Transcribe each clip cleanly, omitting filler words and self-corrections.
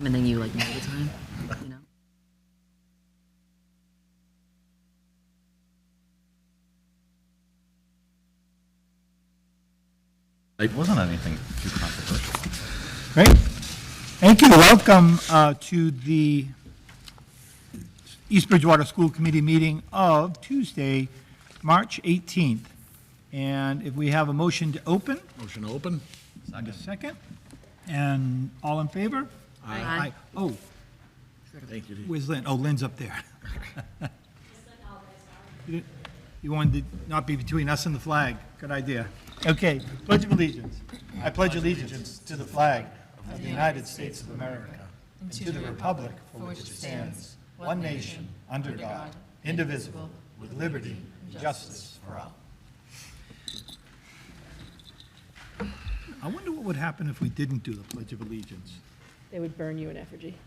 and then you like know the time, you know? It wasn't anything too controversial. Great. Thank you. Welcome to the East Bridgewater School Committee meeting of Tuesday, March 18th. And if we have a motion to open, Motion to open? and a second, and all in favor? Aye. Oh, Thank you. where's Lynn? Oh, Lynn's up there. You wanted to not be between us and the flag. Good idea. Okay, Pledge of Allegiance. I pledge allegiance to the flag of the United States of America and to the republic for which it stands, one nation, under God, indivisible, with liberty and justice for all. I wonder what would happen if we didn't do the Pledge of Allegiance. They would burn you in effigy.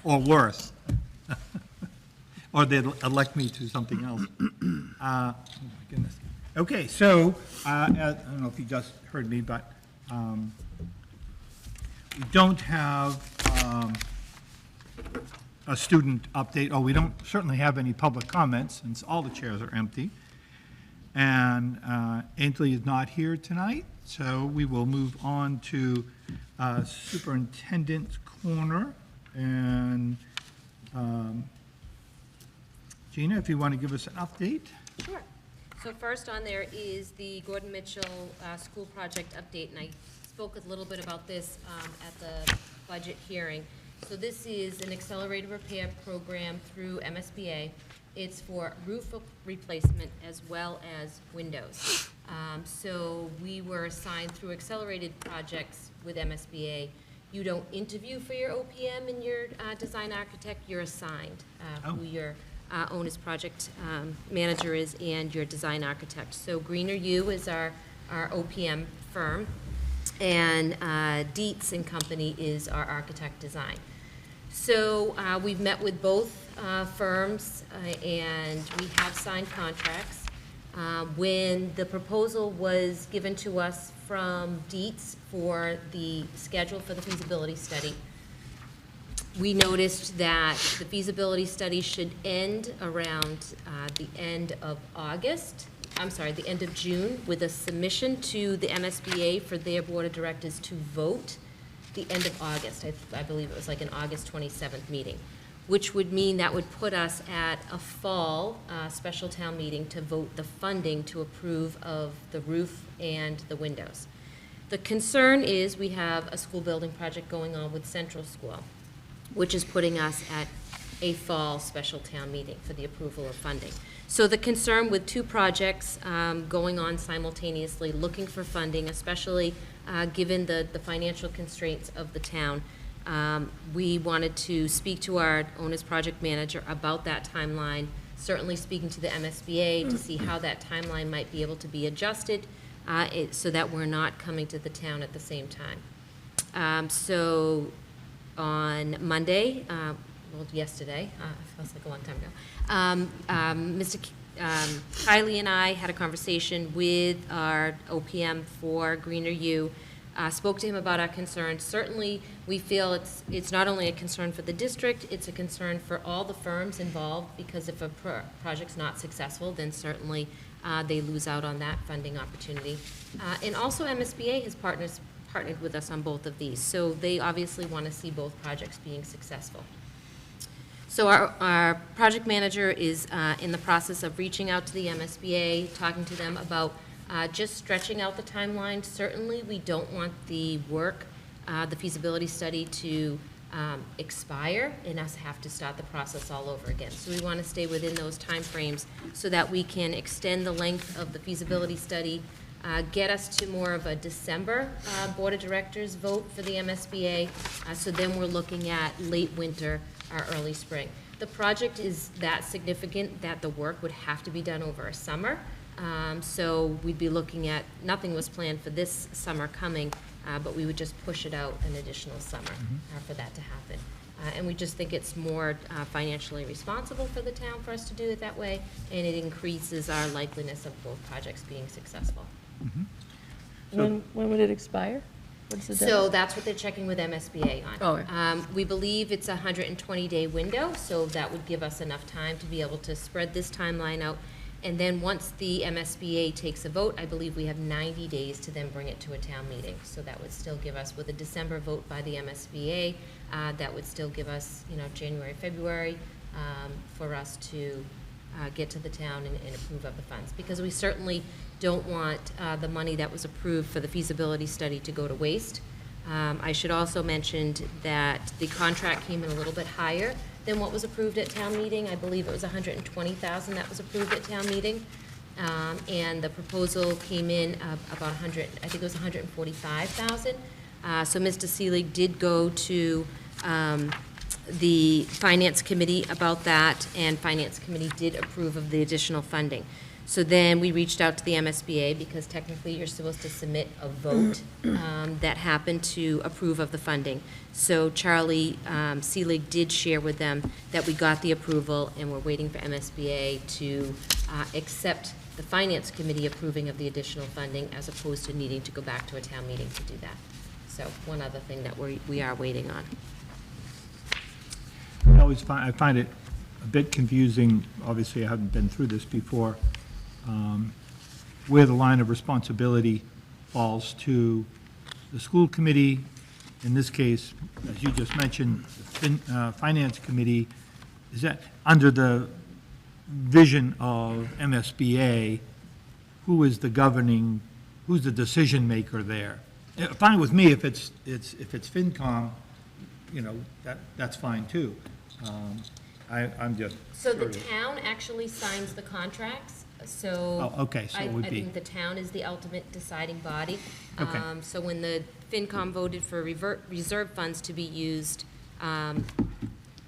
Or worse. Or they'd elect me to something else. Oh, my goodness. Okay, so, I don't know if you just heard me, but we don't have a student update. Oh, we don't certainly have any public comments, since all the chairs are empty. And Ainsley is not here tonight, so we will move on to Superintendent's Corner. And Gina, if you want to give us an update. Sure. So first on there is the Gordon Mitchell School Project update, and I spoke a little bit about this at the budget hearing. So this is an accelerated repair program through MSBA. It's for roof replacement as well as windows. So we were assigned through accelerated projects with MSBA. You don't interview for your OPM and your design architect, you're assigned who your owner's project manager is and your design architect. So Greener U is our OPM firm, and Dietz and Company is our architect design. So we've met with both firms and we have signed contracts. When the proposal was given to us from Dietz for the schedule for the feasibility study, we noticed that the feasibility study should end around the end of the end of June, with a submission to the MSBA for their board of directors to vote the end of August. I believe it was like an August 27th meeting, which would mean that would put us at a fall special town meeting to vote the funding to approve of the roof and the windows. The concern is we have a school building project going on with Central School, which is putting us at a fall special town meeting for the approval of funding. So the concern with two projects going on simultaneously, looking for funding, especially given the financial constraints of the town, we wanted to speak to our owner's project manager about that timeline, certainly speaking to the MSBA to see how that timeline might be able to be adjusted so that we're not coming to the town at the same time. So on Monday, yesterday, feels like a long time ago, Mr. Kiley and I had a conversation with our OPM for Greener U, spoke to him about our concerns. Certainly, we feel it's not only a concern for the district, it's a concern for all the firms involved, because if a project's not successful, then certainly they lose out on that funding opportunity. And also MSBA has partnered with us on both of these, so they obviously want to see both projects being successful. So our project manager is in the process of reaching out to the MSBA, talking to them about just stretching out the timeline. Certainly, we don't want the work, the feasibility study to expire and us have to start the process all over again. So we want to stay within those timeframes so that we can extend the length of the feasibility study, get us to more of a December Board of Directors vote for the MSBA. So then we're looking at late winter or early spring. The project is that significant that the work would have to be done over a summer. So we'd be looking at, nothing was planned for this summer coming, but we would just push it out an additional summer for that to happen. And we just think it's more financially responsible for the town for us to do it that way, and it increases our likeliness of both projects being successful. When would it expire? What's the So deadline? that's what they're checking with MSBA on. Oh. We believe it's a 120-day window, so that would give us enough time to be able to spread this timeline out. And then once the MSBA takes a vote, I believe we have 90 days to then bring it to a town meeting. So that would still give us, with a December vote by the MSBA, that would still give us, January, February, for us to get to the town and approve of the funds. Because we certainly don't want the money that was approved for the feasibility study to go to waste. I should also mention that the contract came in a little bit higher than what was approved at town meeting. I believe it was $120,000 that was approved at town meeting. And the proposal came in about I think it was $145,000. So Mr. Seelig did go to the Finance Committee about that, and Finance Committee did approve of the additional funding. So then we reached out to the MSBA, because technically you're supposed to submit a vote that happened to approve of the funding. So Charlie Seelig did share with them that we got the approval, and we're waiting for MSBA to accept the Finance Committee approving of the additional funding, as opposed to needing to go back to a town meeting to do that. So one other thing that we are waiting on. I find it a bit confusing, obviously I haven't been through this before, where the line of responsibility falls to the school committee, in this case, as you just mentioned, the Finance Committee. Is that under the vision of MSBA, who's the decision maker there? Fine with me if it's FinCom, that's fine too. I'm just So the curious. town actually signs the contracts, so. Oh, okay, so it would I be- think the town is the ultimate deciding body. Okay. So when the FinCom voted for reserve funds to be used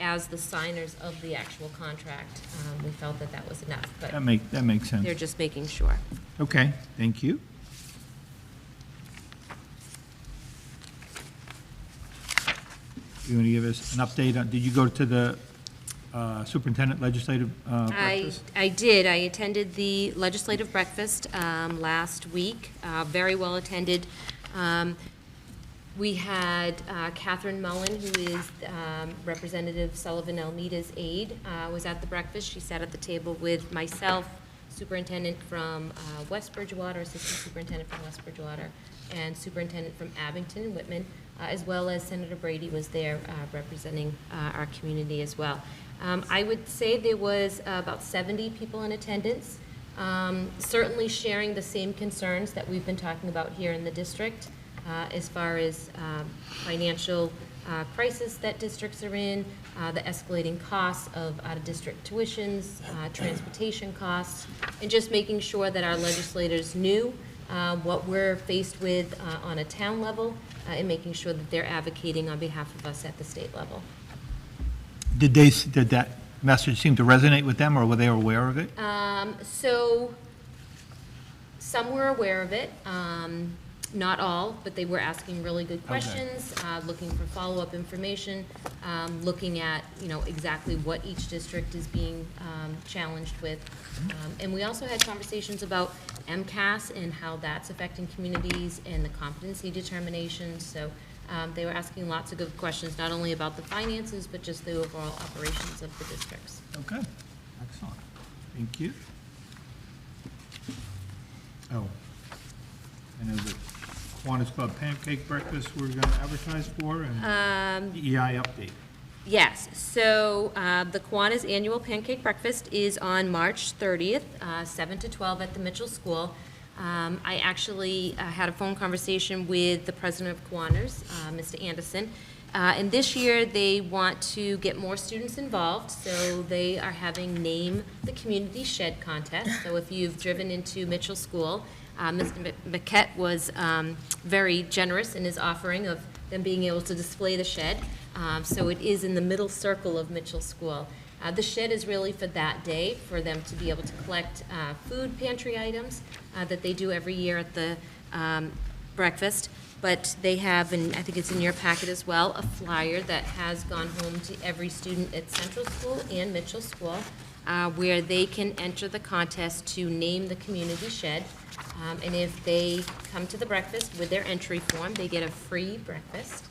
as the signers of the actual contract, we felt that that was enough, but That makes sense. they're just making sure. Okay, thank you. You want to give us an update on, did you go to the superintendent legislative breakfast? I did. I attended the legislative breakfast last week, very well attended. We had Catherine Mullen, who is Representative Sullivan Elmida's aide, was at the breakfast. She sat at the table with myself, superintendent from West Bridgewater, assistant superintendent from West Bridgewater, and superintendent from Abington and Whitman, as well as Senator Brady was there representing our community as well. I would say there was about 70 people in attendance, certainly sharing the same concerns that we've been talking about here in the district, as far as financial crisis that districts are in, the escalating costs of out-of-district tuitions, transportation costs, and just making sure that our legislators knew what we're faced with on a town level, and making sure that they're advocating on behalf of us at the state level. Did that message seem to resonate with them, or were they aware of it? So some were aware of it, not all, but they were asking really good questions, looking for follow-up information, looking at, exactly what each district is being challenged with. And we also had conversations about MCAS and how that's affecting communities and the competency determinations. So they were asking lots of good questions, not only about the finances, but just the overall operations of the districts. Okay, excellent. Thank you. Oh, I know the Kiwanis Club Pancake Breakfast we're going to advertise for, and EI update. Yes, so the Kiwanis Annual Pancake Breakfast is on March 30th, 7 to 12 at the Mitchell School. I actually had a phone conversation with the president of Kiwanis, Mr. Anderson, and this year they want to get more students involved, so they are having Name the Community Shed contest. So if you've driven into Mitchell School, Mr. Maquette was very generous in his offering of them being able to display the shed. So it is in the middle circle of Mitchell School. The shed is really for that day, for them to be able to collect food pantry items that they do every year at the breakfast. But they have, and I think it's in your packet as well, a flyer that has gone home to every student at Central School and Mitchell School, where they can enter the contest to name the community shed. And if they come to the breakfast with their entry form, they get a free breakfast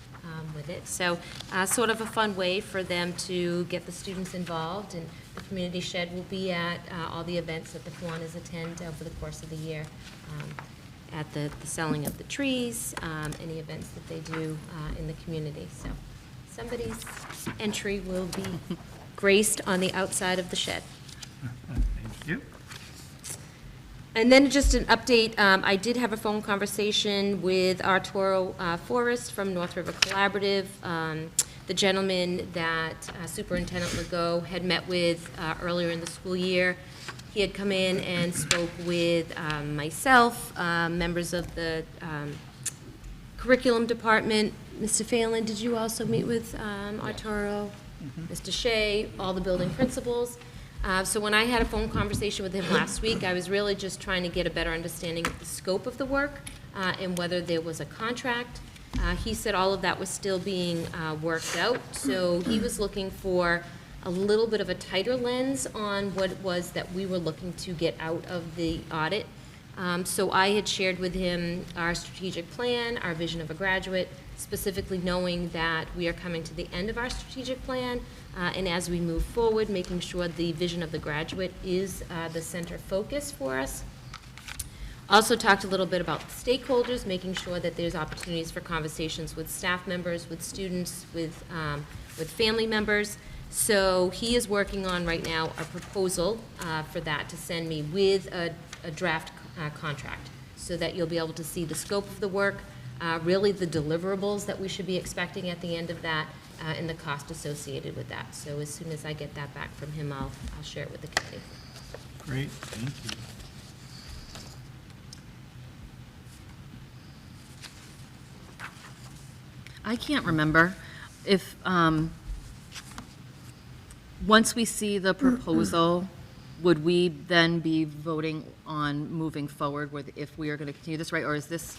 with it. So sort of a fun way for them to get the students involved. And the community shed will be at all the events that the Kiwanis attend over the course of the year. At the selling of the trees, any events that they do in the community. So somebody's entry will be graced on the outside of the shed. Thank you. And then just an update, I did have a phone conversation with Arturo Forrest from North River Collaborative. The gentleman that Superintendent Legault had met with earlier in the school year. He had come in and spoke with myself, members of the curriculum department. Mr. Phelan, did you also meet with Arturo? Mr. Shea, all the building principals. So when I had a phone conversation with him last week, I was really just trying to get a better understanding of the scope of the work and whether there was a contract. He said all of that was still being worked out, so he was looking for a little bit of a tighter lens on what it was that we were looking to get out of the audit. So I had shared with him our strategic plan, our vision of a graduate, specifically knowing that we are coming to the end of our strategic plan, and as we move forward, making sure the vision of the graduate is the center focus for us. Also talked a little bit about stakeholders, making sure that there's opportunities for conversations with staff members, with students, with family members. So he is working on right now a proposal for that to send me with a draft contract, so that you'll be able to see the scope of the work, really the deliverables that we should be expecting at the end of that, and the cost associated with that. So as soon as I get that back from him, I'll share it with the committee. Great, thank you. I can't remember if, once we see the proposal, would we then be voting on moving forward with if we are going to continue this, right? Or is this,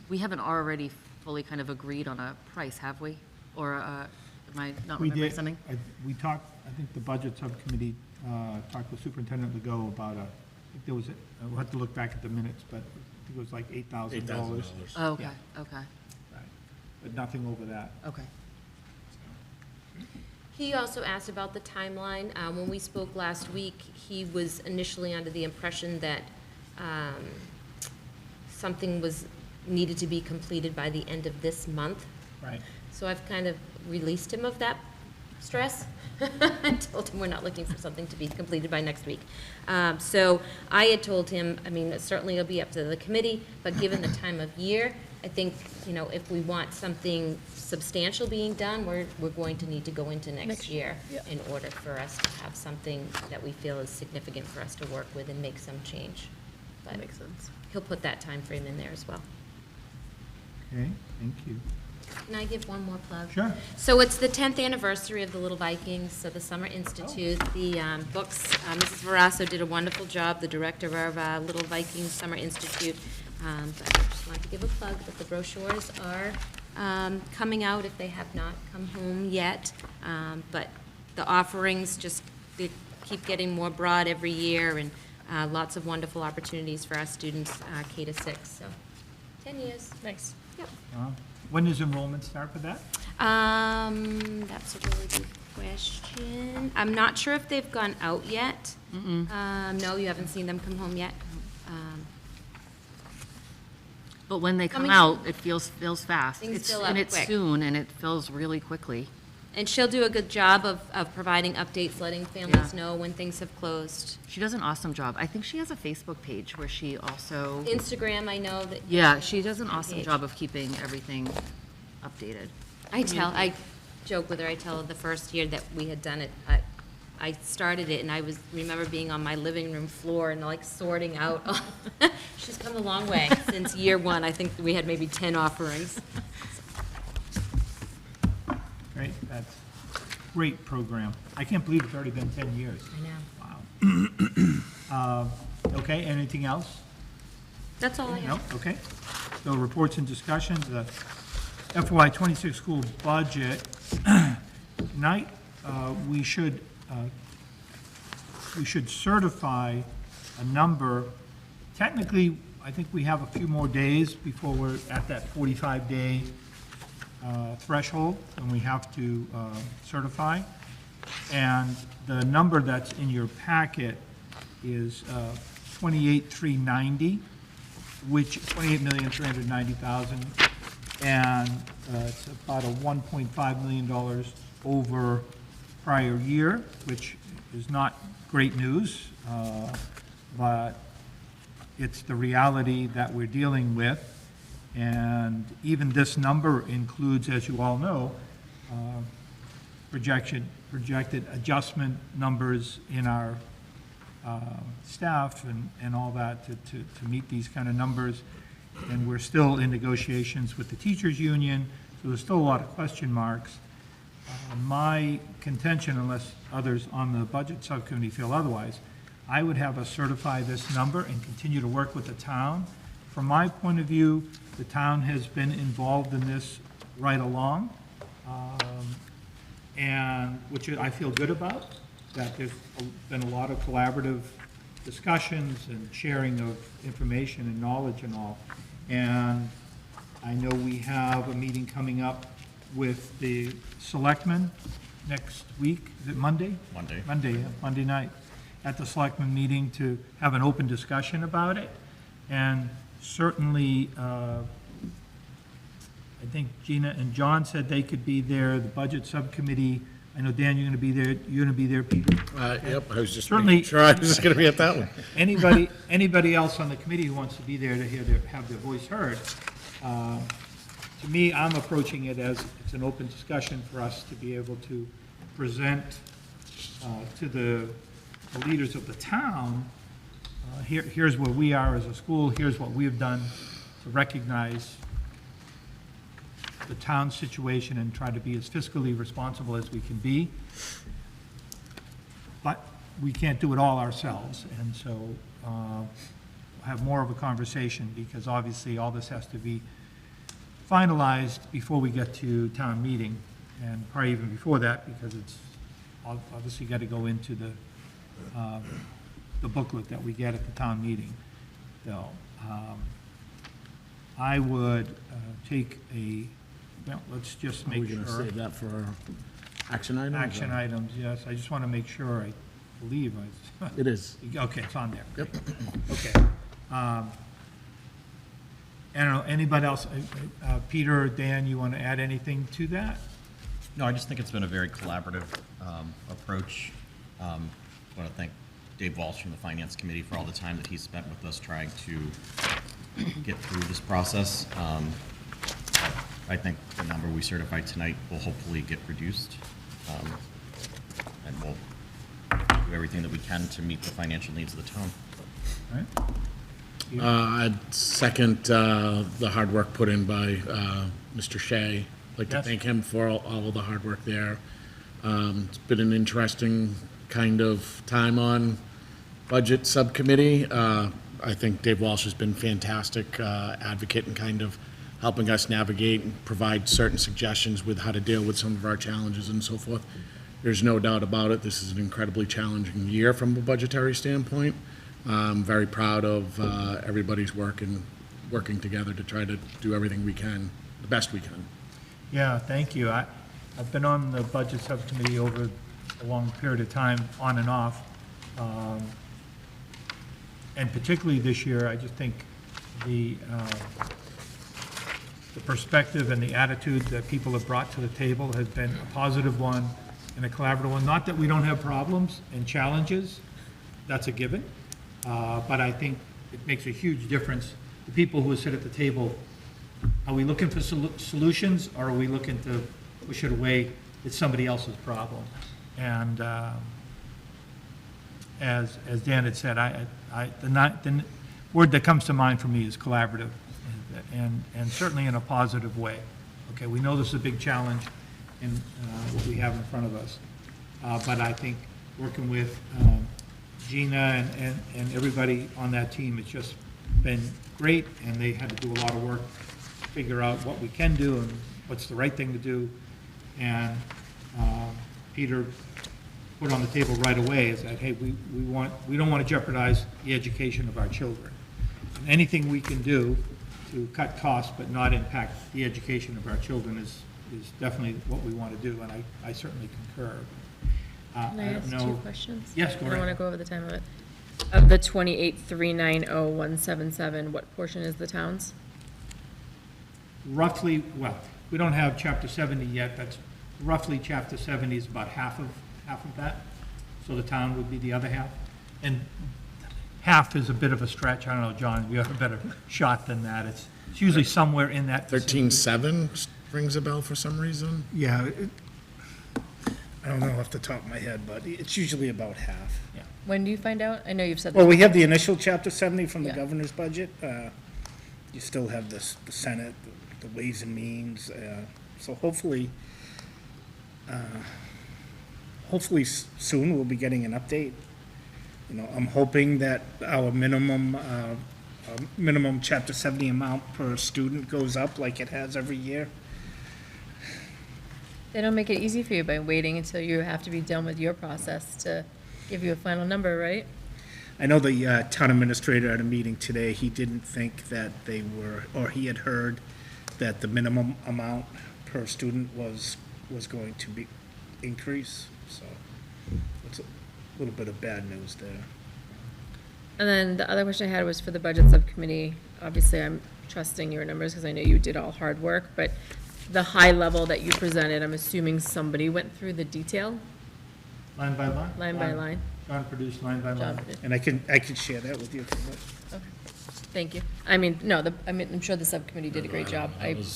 we haven't already fully kind of agreed on a price, have we? Or am I not We remembering did, something? we talked, I think the budget subcommittee talked with Superintendent Legault about I think there was, we'll have to look back at the minutes, but I think it was like $8,000. Oh, okay, Yeah. okay, Right. But nothing over that. okay. He also asked about the timeline. When we spoke last week, he was initially under the impression that something needed to be completed by the end of this month. Right. So I've kind of released him of that stress and told him we're not looking for something to be completed by next week. So I had told him, I mean, certainly it'll be up to the committee, but given the time of year, I think, you know, if we want something substantial being done, we're going to need to go into next year in order for us to have something that we feel is significant for us to work with and make some change. But That makes sense. he'll put that time frame in there as well. Okay, thank you. Can I give one more plug? Sure. So it's the 10th anniversary of the Little Vikings, so the Summer Institute, the books, Mrs. Verasso did a wonderful job, the director of Little Vikings Summer Institute. But I just wanted to give a plug that the brochures are coming out if they have not come home yet. But the offerings just, they keep getting more broad every year, and lots of wonderful opportunities for our students, K to 6, so 10 years. Nice. Yep. When does enrollment start for that? That's a really good question. I'm not sure if they've gone out yet. No, you haven't seen them come home yet. But when they come Coming out, it feels fast. Things It's- fill up And it's quick. soon, and it fills really quickly. And she'll do a good job of providing updates, letting families Yeah. know when things have closed. She does an awesome job. I think she has a Facebook page where she also, Instagram, I know that. yeah, she does an awesome Page. job of keeping everything updated. I joke with her, I tell her the first year that we had done it, I started it and remember being on my living room floor and like sorting out. She's come a long way since year one. I think we had maybe 10 offerings. Great, that's great program. I can't believe it's already been 10 years. I know. Wow. Okay, anything else? That's all I have. No, okay. So reports and discussions, the FY '26 school budget. Tonight, we should certify a number. Technically, I think we have a few more days before we're at that 45-day threshold, and we have to certify. And the number that's in your packet is 28,390, which 28,390,000, and it's about a $1.5 million over prior year, which is not great news, but it's the reality that we're dealing with. And even this number includes, as you all know, projected adjustment numbers in our staff and all that to meet these kind of numbers. And we're still in negotiations with the teachers union, so there's still a lot of question marks. My contention, unless others on the budget subcommittee feel otherwise, I would have us certify this number and continue to work with the town. From my point of view, the town has been involved in this right along, and which I feel good about, that there's been a lot of collaborative discussions and sharing of information and knowledge and all. And I know we have a meeting coming up with the selectmen next week. Is it Monday? Monday. Monday night, at the selectmen meeting to have an open discussion about it. And certainly, I think Gina and John said they could be there, the budget subcommittee. I know, Dan, you're going to be there. You're going to be there, Peter. Yep, I was just Certainly- making sure I was just going to be at that one. Anybody else on the committee who wants to be there to have their voice heard. To me, I'm approaching it as it's an open discussion for us to be able to present to the leaders of the town, here's where we are as a school, here's what we've done to recognize the town's situation and try to be as fiscally responsible as we can be. But we can't do it all ourselves, and so we'll have more of a conversation, because obviously all this has to be finalized before we get to town meeting, and probably even before that, because it's obviously got to go into the booklet that we get at the town meeting. So I would take well, let's just Are we make going to sure. save that for action items? Action items, yes. I just want to make sure, I believe It is. Okay, it's on there. Yep. Okay. I don't know, anybody else? Peter or Dan, you want to add anything to that? No, I just think it's been a very collaborative approach. I want to thank Dave Walsh from the Finance Committee for all the time that he spent with us trying to get through this process. I think the number we certified tonight will hopefully get reduced, and we'll do everything that we can to meet the financial needs of the town. All right? I'd second the hard work put in by Mr. Shea. I'd like to Yes. thank him for all of the hard work there. It's been an interesting kind of time on budget subcommittee. I think Dave Walsh has been fantastic advocate in kind of helping us navigate and provide certain suggestions with how to deal with some of our challenges and so forth. There's no doubt about it. This is an incredibly challenging year from a budgetary standpoint. I'm very proud of everybody's work and working together to try to do everything we can, the best we can. Yeah, thank you. I've been on the budget subcommittee over a long period of time, on and off. And particularly this year, I just think the perspective and the attitude that people have brought to the table has been a positive one and a collaborative one. Not that we don't have problems and challenges, that's a given, but I think it makes a huge difference. The people who sit at the table, are we looking for solutions, or are we looking to push it away? It's somebody else's problem. And as Dan had said, the word that comes to mind for me is collaborative, and certainly in a positive way. Okay, we know this is a big challenge in what we have in front of us, but I think working with Gina and everybody on that team, it's just been great, and they had to do a lot of work to figure out what we can do and what's the right thing to do. And Peter put on the table right away is that, hey, we don't want to jeopardize the education of our children. And anything we can do to cut costs but not impact the education of our children is definitely what we want to do, and I certainly concur. Can I ask don't 2 know. questions? Yes, go I don't want to ahead. go over the time of it. Of the 28,390,177, what portion is the town's? Roughly, well, we don't have chapter 70 yet, that's roughly chapter 70 is about half of that, so the town would be the other half. And half is a bit of a stretch, I don't know, John, you have a better shot than that, it's usually somewhere in that. 13.7 rings a bell for some reason. Yeah, I don't know off the top of my head, but it's usually about half. When do you find out? I know you've said Well, this. we have the initial Chapter 70 from the Yeah. governor's budget. You still have the Senate, the Ways and Means. So hopefully soon we'll be getting an update. You know, I'm hoping that our minimum Chapter 70 amount per student goes up like it has every year. They don't make it easy for you by waiting until you have to be done with your process to give you a final number, right? I know the town administrator at a meeting today, he didn't think that they were, or he had heard that the minimum amount per student was going to be increase, so it's a little bit of bad news there. And then the other question I had was for the budget subcommittee. Obviously, I'm trusting your numbers because I know you did all hard work, but the high level that you presented, I'm assuming somebody went through the detail, Line by line? line by line? John produced line by John line. did. And I can share that with you if you like. Okay. Thank you. I mean, no, I'm sure the subcommittee did a great job. There's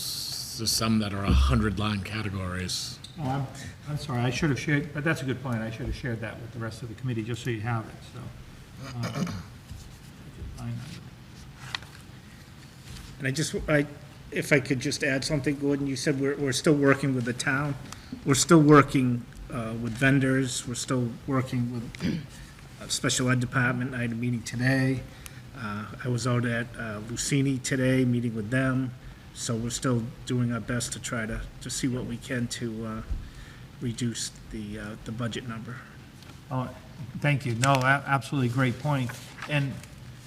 some that are 100-line categories. Oh, I'm sorry, I should have shared, but that's a good point, I should have shared that with the rest of the committee, just so you have it, so. And if I could just add something, Gordon, you said we're still working with the town. We're still working with vendors. We're still working with special ed department. I had a meeting today. I was out at Lucini today, meeting with them. So we're still doing our best to try to see what we can to reduce the budget number. Oh, thank you. No, absolutely great point. And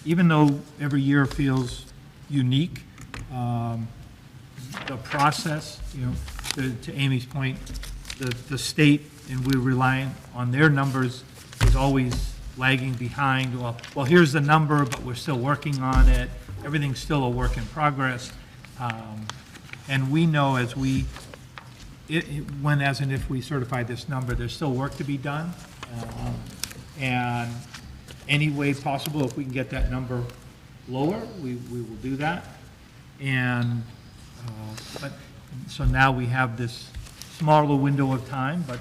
even though every year feels unique, the process, you know, to Amy's point, the state, and we're relying on their numbers, is always lagging behind. Well, here's the number, but we're still working on it. Everything's still a work in progress. And we know as we, when as and if we certify this number, there's still work to be done. And any way possible, if we can get that number lower, we will do that. And, but, so now we have this smaller window of time, but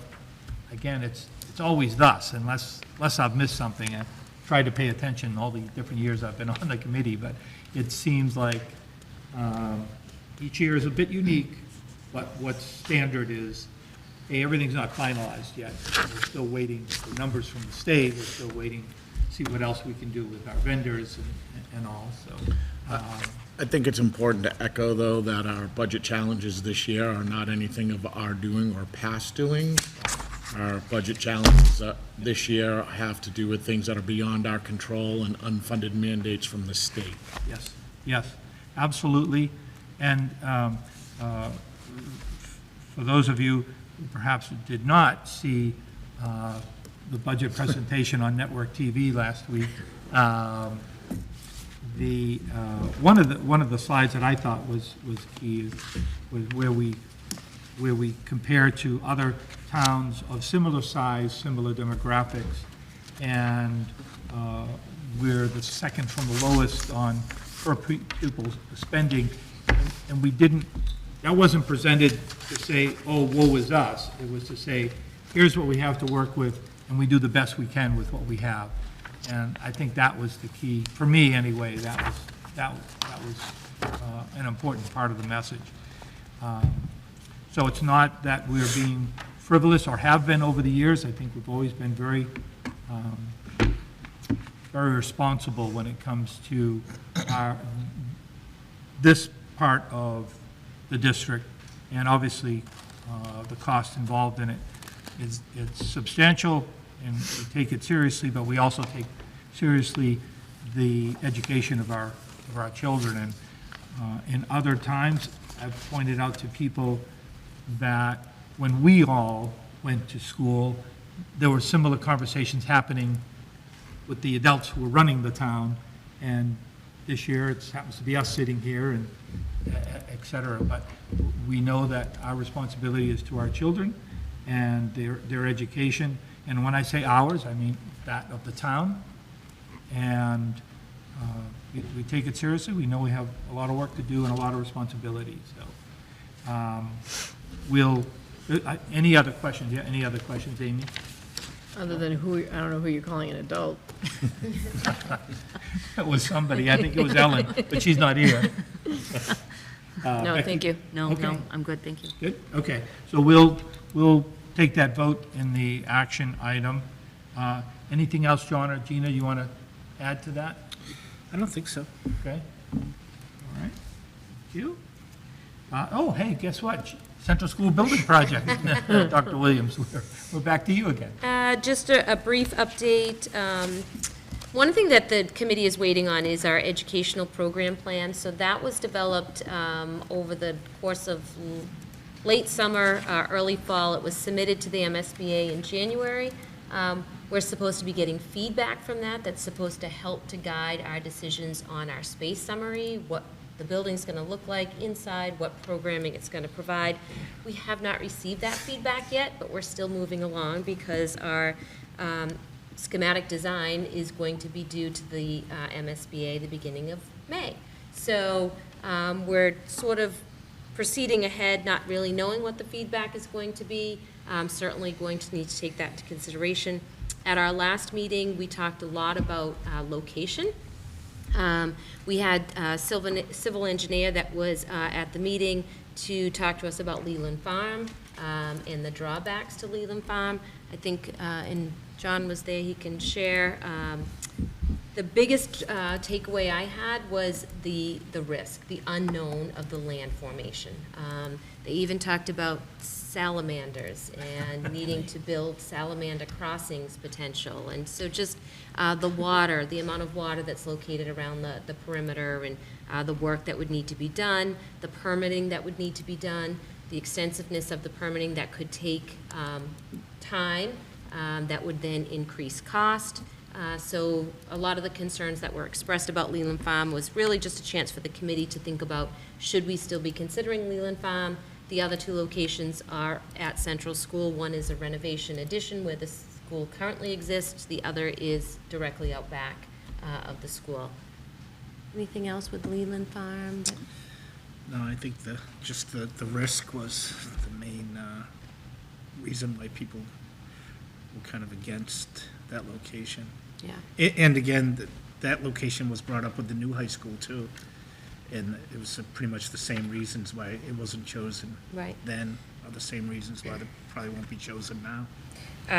again, it's always thus, unless I've missed something. I tried to pay attention all the different years I've been on the committee, but it seems like each year is a bit unique, but what's standard is, hey, everything's not finalized yet. We're still waiting for numbers from the state, we're still waiting to see what else we can do with our vendors and all, so. I think it's important to echo, though, that our budget challenges this year are not anything of our doing or past doing. Our budget challenges this year have to do with things that are beyond our control and unfunded mandates from the state. Yes, absolutely. And for those of you who perhaps did not see the budget presentation on Network TV last week, one of the slides that I thought was key was where we compare to other towns of similar size, similar demographics, and we're the second from the lowest on per pupil spending, and we didn't, that wasn't presented to say, oh, woe is us. It was to say, here's what we have to work with, and we do the best we can with what we have. And I think that was the key, for me anyway, that was an important part of the message. So it's not that we're being frivolous or have been over the years. I think we've always been very, very responsible when it comes to this part of the district, and obviously the cost involved in it it's substantial, and we take it seriously, but we also take seriously the education of our children. And in other times, I've pointed out to people that when we all went to school, there were similar conversations happening with the adults who were running the town, and this year it happens to be us sitting here and et cetera. But we know that our responsibility is to our children and their education. And when I say ours, I mean that of the town. And we take it seriously. We know we have a lot of work to do and a lot of responsibility. So any other questions? Yeah, any other questions, Amy? Other than I don't know who you're calling an adult. It was somebody, I think it was Ellen, but she's not here. No, thank you. No, Okay. no, I'm good, thank you. Good, okay. So we'll take that vote in the action item. Anything else, John or Gina, you want to add to that? I don't think so. Okay. All right. Thank you. Oh, hey, guess what? Central School Building Project. Dr. Williams, we're back to you again. Just a brief update. One thing that the committee is waiting on is our educational program plan. So that was developed over the course of late summer, early fall. It was submitted to the MSBA in January. We're supposed to be getting feedback from that. That's supposed to help to guide our decisions on our space summary, what the building's going to look like inside, what programming it's going to provide. We have not received that feedback yet, but we're still moving along because our schematic design is going to be due to the MSBA the beginning of May. So we're sort of proceeding ahead, not really knowing what the feedback is going to be. Certainly going to need to take that into consideration. At our last meeting, we talked a lot about location. We had a civil engineer that was at the meeting to talk to us about Leland Farm and the drawbacks to Leland Farm. I think, and John was there, he can share. The biggest takeaway I had was the risk, the unknown of the land formation. They even talked about salamanders and needing to build salamander crossings potential. And so just the water, the amount of water that's located around the perimeter, and the work that would need to be done, the permitting that would need to be done, the extensiveness of the permitting that could take time, that would then increase cost. So a lot of the concerns that were expressed about Leland Farm was really just a chance for the committee to think about, should we still be considering Leland Farm? The other two locations are at Central School. One is a renovation addition where the school currently exists. The other is directly out back of the school. Anything else with Leland Farm? No, I think the risk was the main reason why people were kind of against that location. Yeah. And again, that location was brought up with the new high school too. And it was pretty much the same reasons why it wasn't chosen Right. then, are the same reasons why it probably won't be chosen now.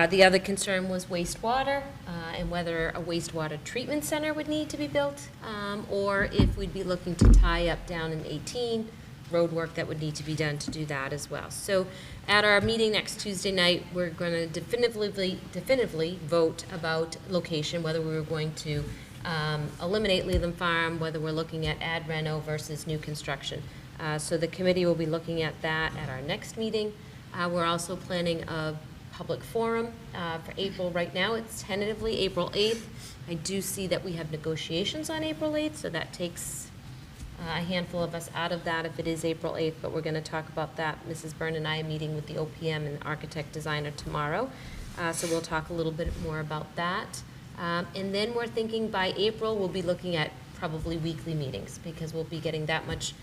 The other concern was wastewater, and whether a wastewater treatment center would need to be built, or if we'd be looking to tie up down in 18, road work that would need to be done to do that as well. So at our meeting next Tuesday night, we're going to definitively vote about location, whether we were going to eliminate Leland Farm, whether we're looking at add reno versus new construction. So the committee will be looking at that at our next meeting. We're also planning a public forum for April. Right now, it's tentatively April 8th. I do see that we have negotiations on April 8th, so that takes a handful of us out of that if it is April 8th, but we're going to talk about that. Mrs. Byrne and I are meeting with the OPM and architect designer tomorrow, so we'll talk a little bit more about that. And then we're thinking by April, we'll be looking at probably weekly meetings, because we'll be getting that much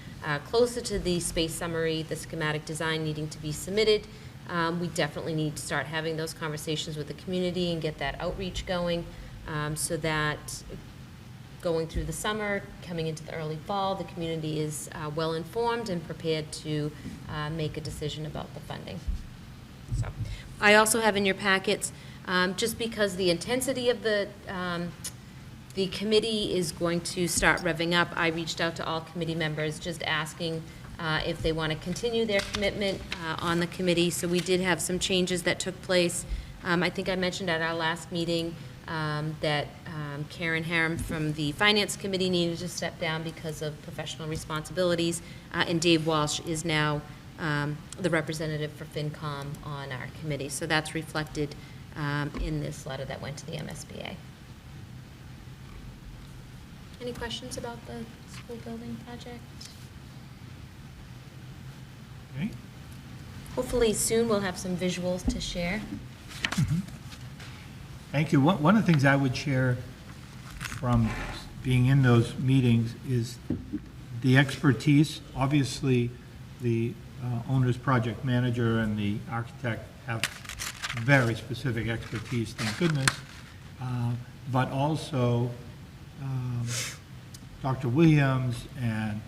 closer to the space summary, the schematic design needing to be submitted. We definitely need to start having those conversations with the community and get that outreach going, so that going through the summer, coming into the early fall, the community is well-informed and prepared to make a decision about the funding. So, I also have in your packets, just because the intensity of the The committee is going to start revving up. I reached out to all committee members, just asking if they want to continue their commitment on the committee. So we did have some changes that took place. I think I mentioned at our last meeting that Karen Harum from the Finance Committee needed to step down because of professional responsibilities, and Dave Walsh is now the representative for FinCom on our committee. So that's reflected in this letter that went to the MSBA. Any questions about the school building project? Okay. Hopefully soon we'll have some visuals to share. Thank you. One of the things I would share from being in those meetings is the expertise. Obviously, the owner's project manager and the architect have very specific expertise, thank goodness. But also, Dr. Williams and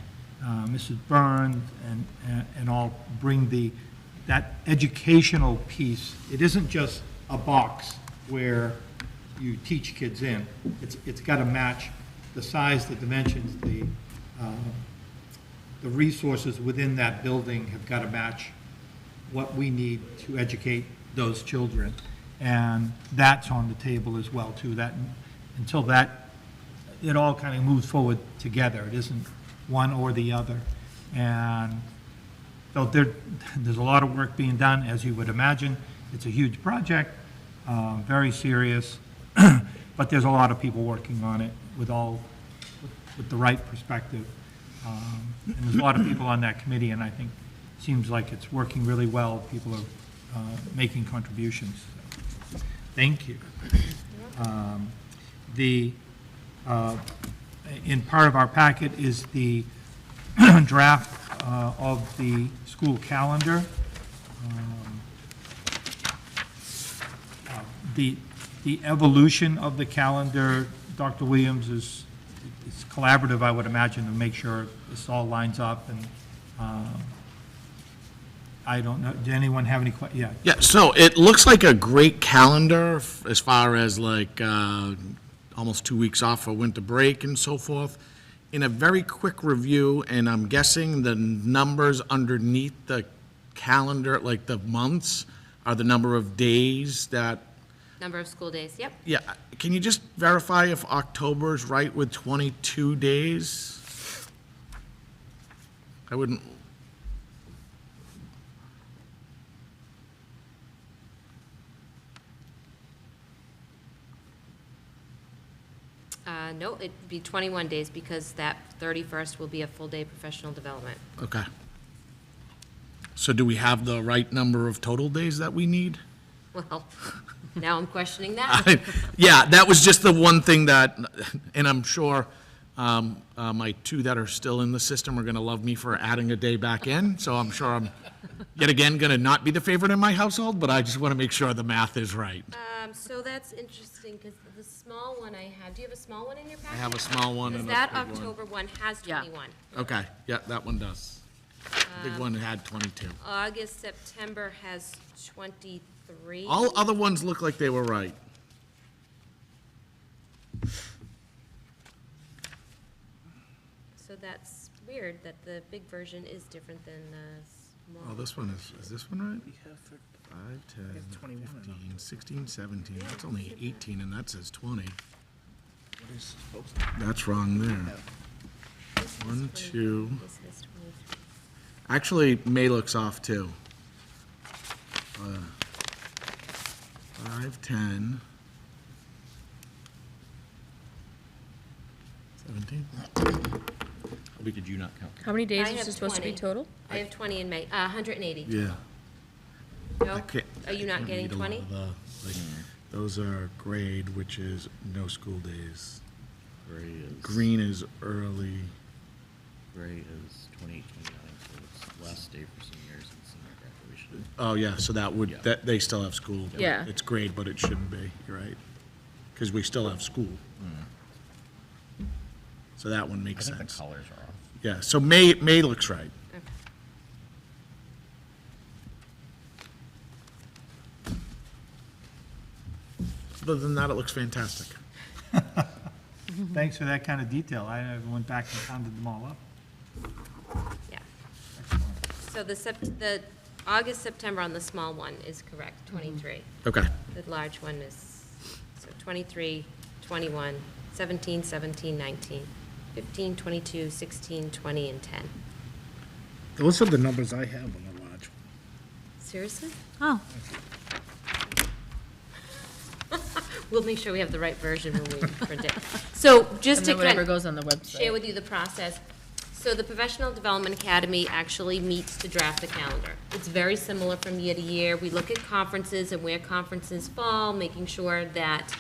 Mrs. Burns and all bring that educational piece. It isn't just a box where you teach kids in. It's got to match the size, the dimensions, the resources within that building have got to match what we need to educate those children. And that's on the table as well, too. That until that, it all kind of moves forward together. It isn't one or the other. And so there's a lot of work being done, as you would imagine. It's a huge project, very serious, but there's a lot of people working on it with the right perspective. And there's a lot of people on that committee, and I think it seems like it's working really well. People are making contributions. So, thank you. In part of our packet is the draft of the school calendar. The evolution of the calendar, Dr. Williams, is collaborative, I would imagine, to make sure this all lines up. And I don't know, did anyone have any questions? Yeah. Yeah, so it looks like a great calendar as far as like almost 2 weeks off for winter break and so forth. In a very quick review, and I'm guessing the numbers underneath the calendar, like the months, are the number of days that. Number of school days, yep. Yeah, can you just verify if October is right with 22 days? I wouldn't. No, it'd be 21 days because that 31st will be a full-day professional development. Okay. So do we have the right number of total days that we need? Well, now I'm questioning that. Yeah, that was just the one thing that, and I'm sure my two that are still in the system are going to love me for adding a day back in, so I'm sure I'm, yet again, going to not be the favorite in my household, but I just want to make sure the math is right. So that's interesting because the small one I have, do you have a small one in your packet? I have a small one and a Because big that one. October one has Yeah. 21. Okay, yeah, that one does. The big one had 22. August, September has 23. All other ones look like they were right. So that's weird that the big version is different than the small. Oh, this one is this one right? 5, 10, 21 or 15, 16, 17, that's only 18, and that says 20. That's wrong there. This is 1, 23. 2. This is 23. Actually, May looks off too. 5, 10. 17? Did you not count? How many days I is have it supposed to be 20. total? I have 20 in May, 180. Yeah. No? Okay. Are you not Can't getting read a lot 20? of the, like, those are grade, which is no school days. Gray is. Green is early. Gray is 28, 29, so it's last day for seniors and senior graduation. Oh, yeah, so that would, Yeah. that, they still have school. Yeah. It's grade, but it shouldn't be, you're right. Because we still have school. So that one I makes think the sense. colors are off. Yeah, so May looks right. Okay. Other than that, it looks fantastic. Thanks for that kind of detail. I never went back and counted them all up. Yeah. Excellent. So the August, September on the small one is correct, 23. Okay. The large one is, so 23, 21, 17, 17, 19, 15, 22, 16, 20, and 10. Those are the numbers I have on the large one. Seriously? Oh, We'll make sure we have the right version when we print it. So just And to then whatever kind goes on the website. share with you the process. So the Professional Development Academy actually meets to draft the calendar. It's very similar from year to year. We look at conferences and where conferences fall, making sure that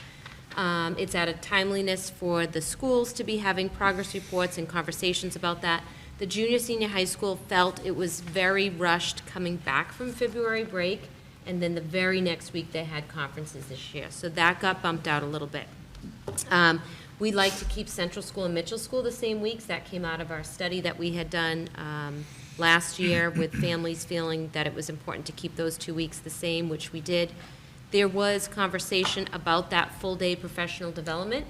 it's at a timeliness for the schools to be having progress reports and conversations about that. The junior, senior high school felt it was very rushed coming back from February break, and then the very next week they had conferences this year. So that got bumped out a little bit. We like to keep Central School and Mitchell School the same weeks. That came out of our study that we had done last year with families feeling that it was important to keep those 2 weeks the same, which we did. There was conversation about that full-day professional development.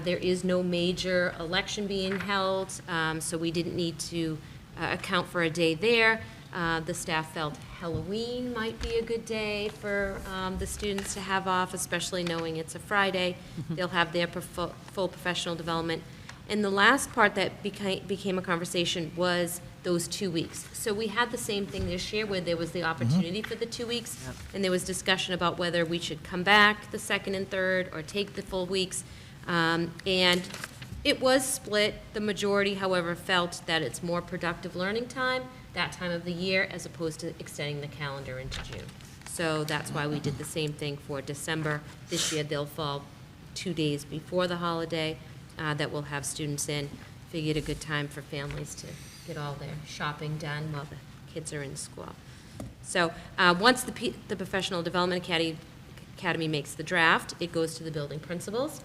There is no major election being held, so we didn't need to account for a day there. The staff felt Halloween might be a good day for the students to have off, especially knowing it's a Friday. They'll have their full professional development. And the last part that became a conversation was those 2 weeks. So we had the same thing this year where there was the opportunity for the 2 weeks, and there was discussion about whether we should come back the second and third or take the full weeks. And it was split. The majority, however, felt that it's more productive learning time that time of the year as opposed to extending the calendar into June. So that's why we did the same thing for December. This year, they'll fall 2 days before the holiday that we'll have students in. Figured a good time for families to get all their shopping done while the kids are in school. So once the Professional Development Academy makes the draft, it goes to the building principals,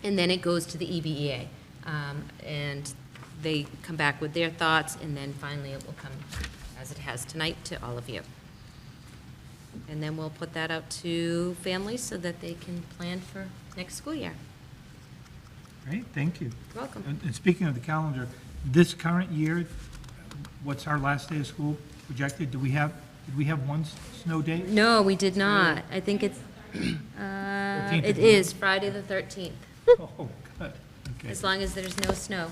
and then it goes to the EBEA. And they come back with their thoughts, and then finally it will come, as it has tonight, to all of you. And then we'll put that out to families so that they can plan for next school year. Great, thank you. You're welcome. And speaking of the calendar, this current year, what's our last day of school projected? Did we have one snow day? No, we did not. I think it's, 13th it of is Friday the 13th, Oh, good, okay, as long as there's no snow.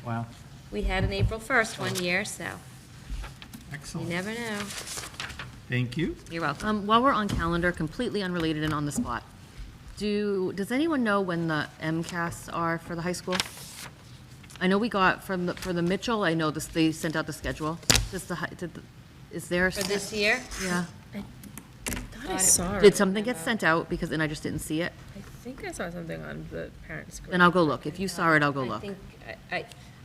wow, We had an April 1st one year, so you excellent, never know. thank you. You're welcome. while we're on calendar, completely unrelated and on the spot, does anyone know when the MCAS are for the high school? I know we got for the Mitchell, I know they sent out the schedule. Is there? For this year? Yeah. I thought I saw it. Did something get sent out because, and I just didn't see it? I think I saw something on the parent square. Then I'll go look. If you saw it, I'll go I look. think,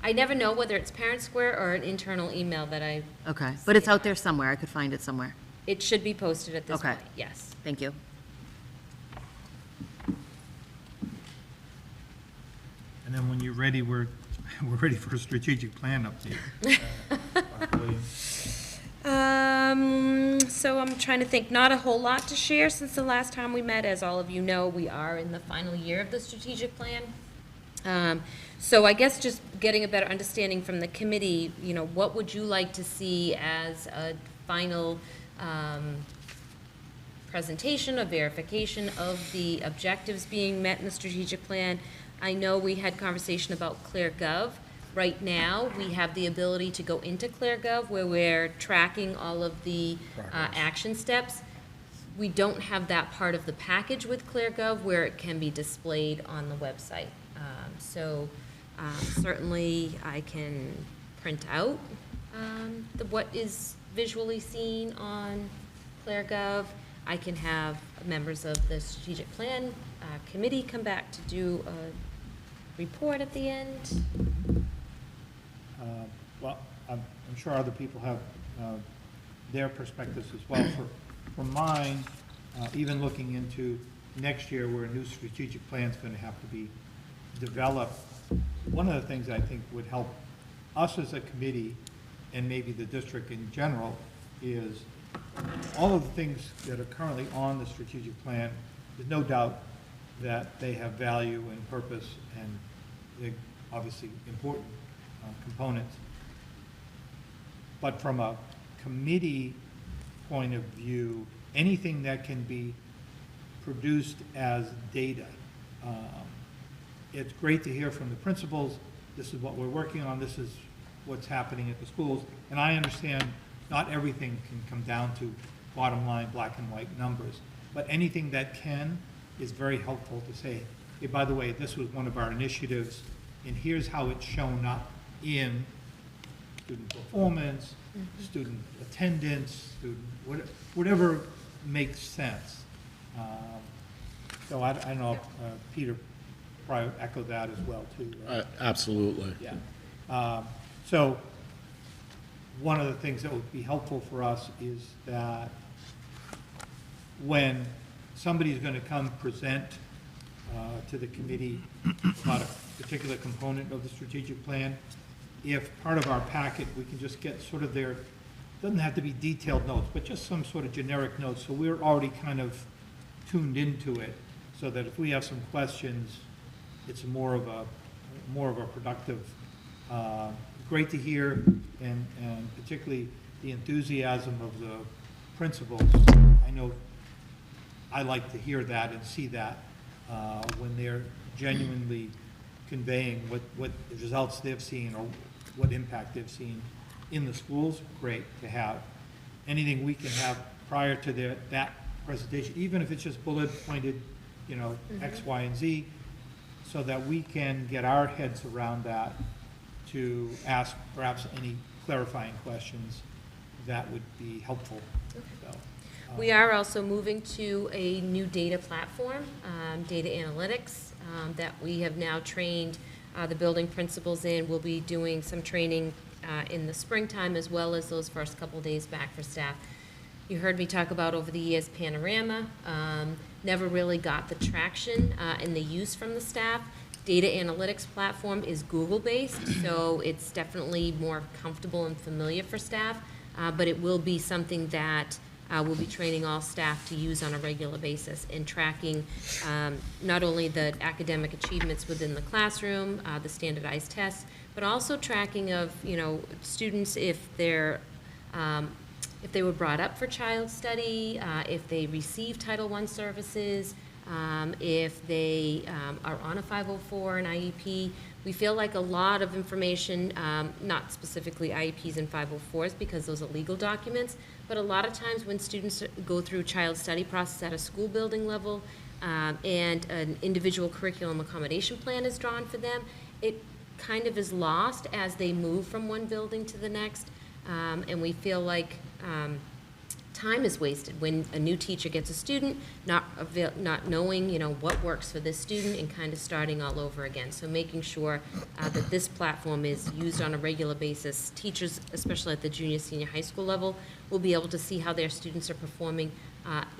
I never know whether it's Parent Square or an internal email that Okay, but it's out there somewhere. I could find it somewhere. it should be posted at this Okay. point, yes. Thank you. And then when you're ready, we're ready for a strategic plan update. Dr. Williams. So I'm trying to think, not a whole lot to share since the last time we met. As all of you know, we are in the final year of the strategic plan. So I guess just getting a better understanding from the committee, what would you like to see as a final presentation, a verification of the objectives being met in the strategic plan? I know we had conversation about ClearGov. Right now, we have the ability to go into ClearGov where we're tracking all of the action steps. We don't have that part of the package with ClearGov where it can be displayed on the website. Certainly, I can print out what is visually seen on ClearGov. I can have members of the strategic plan committee come back to do a report at the end. Well, I'm sure other people have their perspectives as well. For mine, even looking into next year where a new strategic plan is going to have to be developed, one of the things I think would help us as a committee and maybe the district in general is all of the things that are currently on the strategic plan, there's no doubt that they have value and purpose and they're obviously important components. But from a committee point of view, anything that can be produced as data. It's great to hear from the principals, this is what we're working on, this is what's happening at the schools. And I understand not everything can come down to bottom line, black and white numbers. But anything that can is very helpful to say, hey, by the way, this was one of our initiatives, and here's how it's shown up in student performance, student attendance, student, whatever makes sense. So I don't know if Peter probably echoed that as well, too. Right? Absolutely. Yeah. So one of the things that would be helpful for us is that when somebody's going to come present to the committee about a particular component of the strategic plan, if part of our packet, we can just get sort of their, doesn't have to be detailed notes, but just some sort of generic notes, so we're already kind of tuned into it, so that if we have some questions, it's more of a productive, great to hear, and particularly the enthusiasm of the principals. I know I like to hear that and see that when they're genuinely conveying what the results they've seen or what impact they've seen in the schools. Great to have. Anything we can have prior to that presentation, even if it's just bullet pointed, you know, X, Y, and Z, so that we can get our heads around that to ask perhaps any clarifying questions that would be helpful. So, We are also moving to a new data platform, data analytics, that we have now trained the building principals in. We'll be doing some training in the springtime, as well as those first couple days back for staff. You heard me talk about over the years Panorama, never really got the traction and the use from the staff. Data analytics platform is Google-based, so it's definitely more comfortable and familiar for staff, but it will be something that we'll be training all staff to use on a regular basis in tracking not only the academic achievements within the classroom, the standardized tests, but also tracking of, you know, students if they're if they were brought up for child study, if they receive Title I services, if they are on a 504, an IEP. We feel like a lot of information, not specifically IEPs and 504s because those are legal documents, but a lot of times when students go through child study process at a school building level and an individual curriculum accommodation plan is drawn for them, it kind of is lost as they move from one building to the next, and we feel like time is wasted when a new teacher gets a student, not knowing, you know, what works for this student and kind of starting all over again. So making sure that this platform is used on a regular basis. Teachers, especially at the junior, senior high school level, will be able to see how their students are performing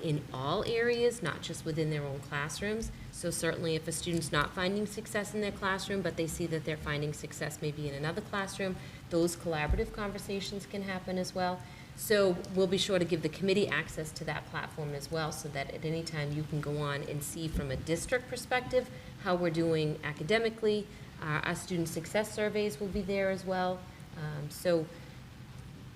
in all areas, not just within their own classrooms. So certainly if a student's not finding success in their classroom, but they see that they're finding success maybe in another classroom, those collaborative conversations can happen as well. So we'll be sure to give the committee access to that platform as well, so that at any time you can go on and see from a district perspective how we're doing academically. Our student success surveys will be there as well. So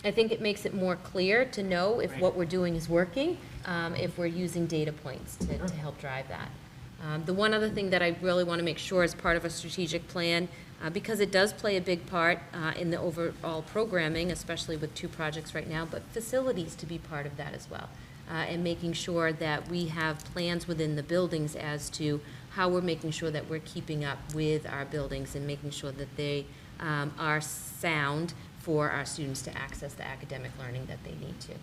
I think it makes it more clear to know if what we're doing is working, if we're using data points to help drive that. The one other thing that I really want to make sure is part of a strategic plan, because it does play a big part in the overall programming, especially with 2 projects right now, but facilities to be part of that as well. And making sure that we have plans within the buildings as to how we're making sure that we're keeping up with our buildings and making sure that they are sound for our students to access the academic learning that they need to.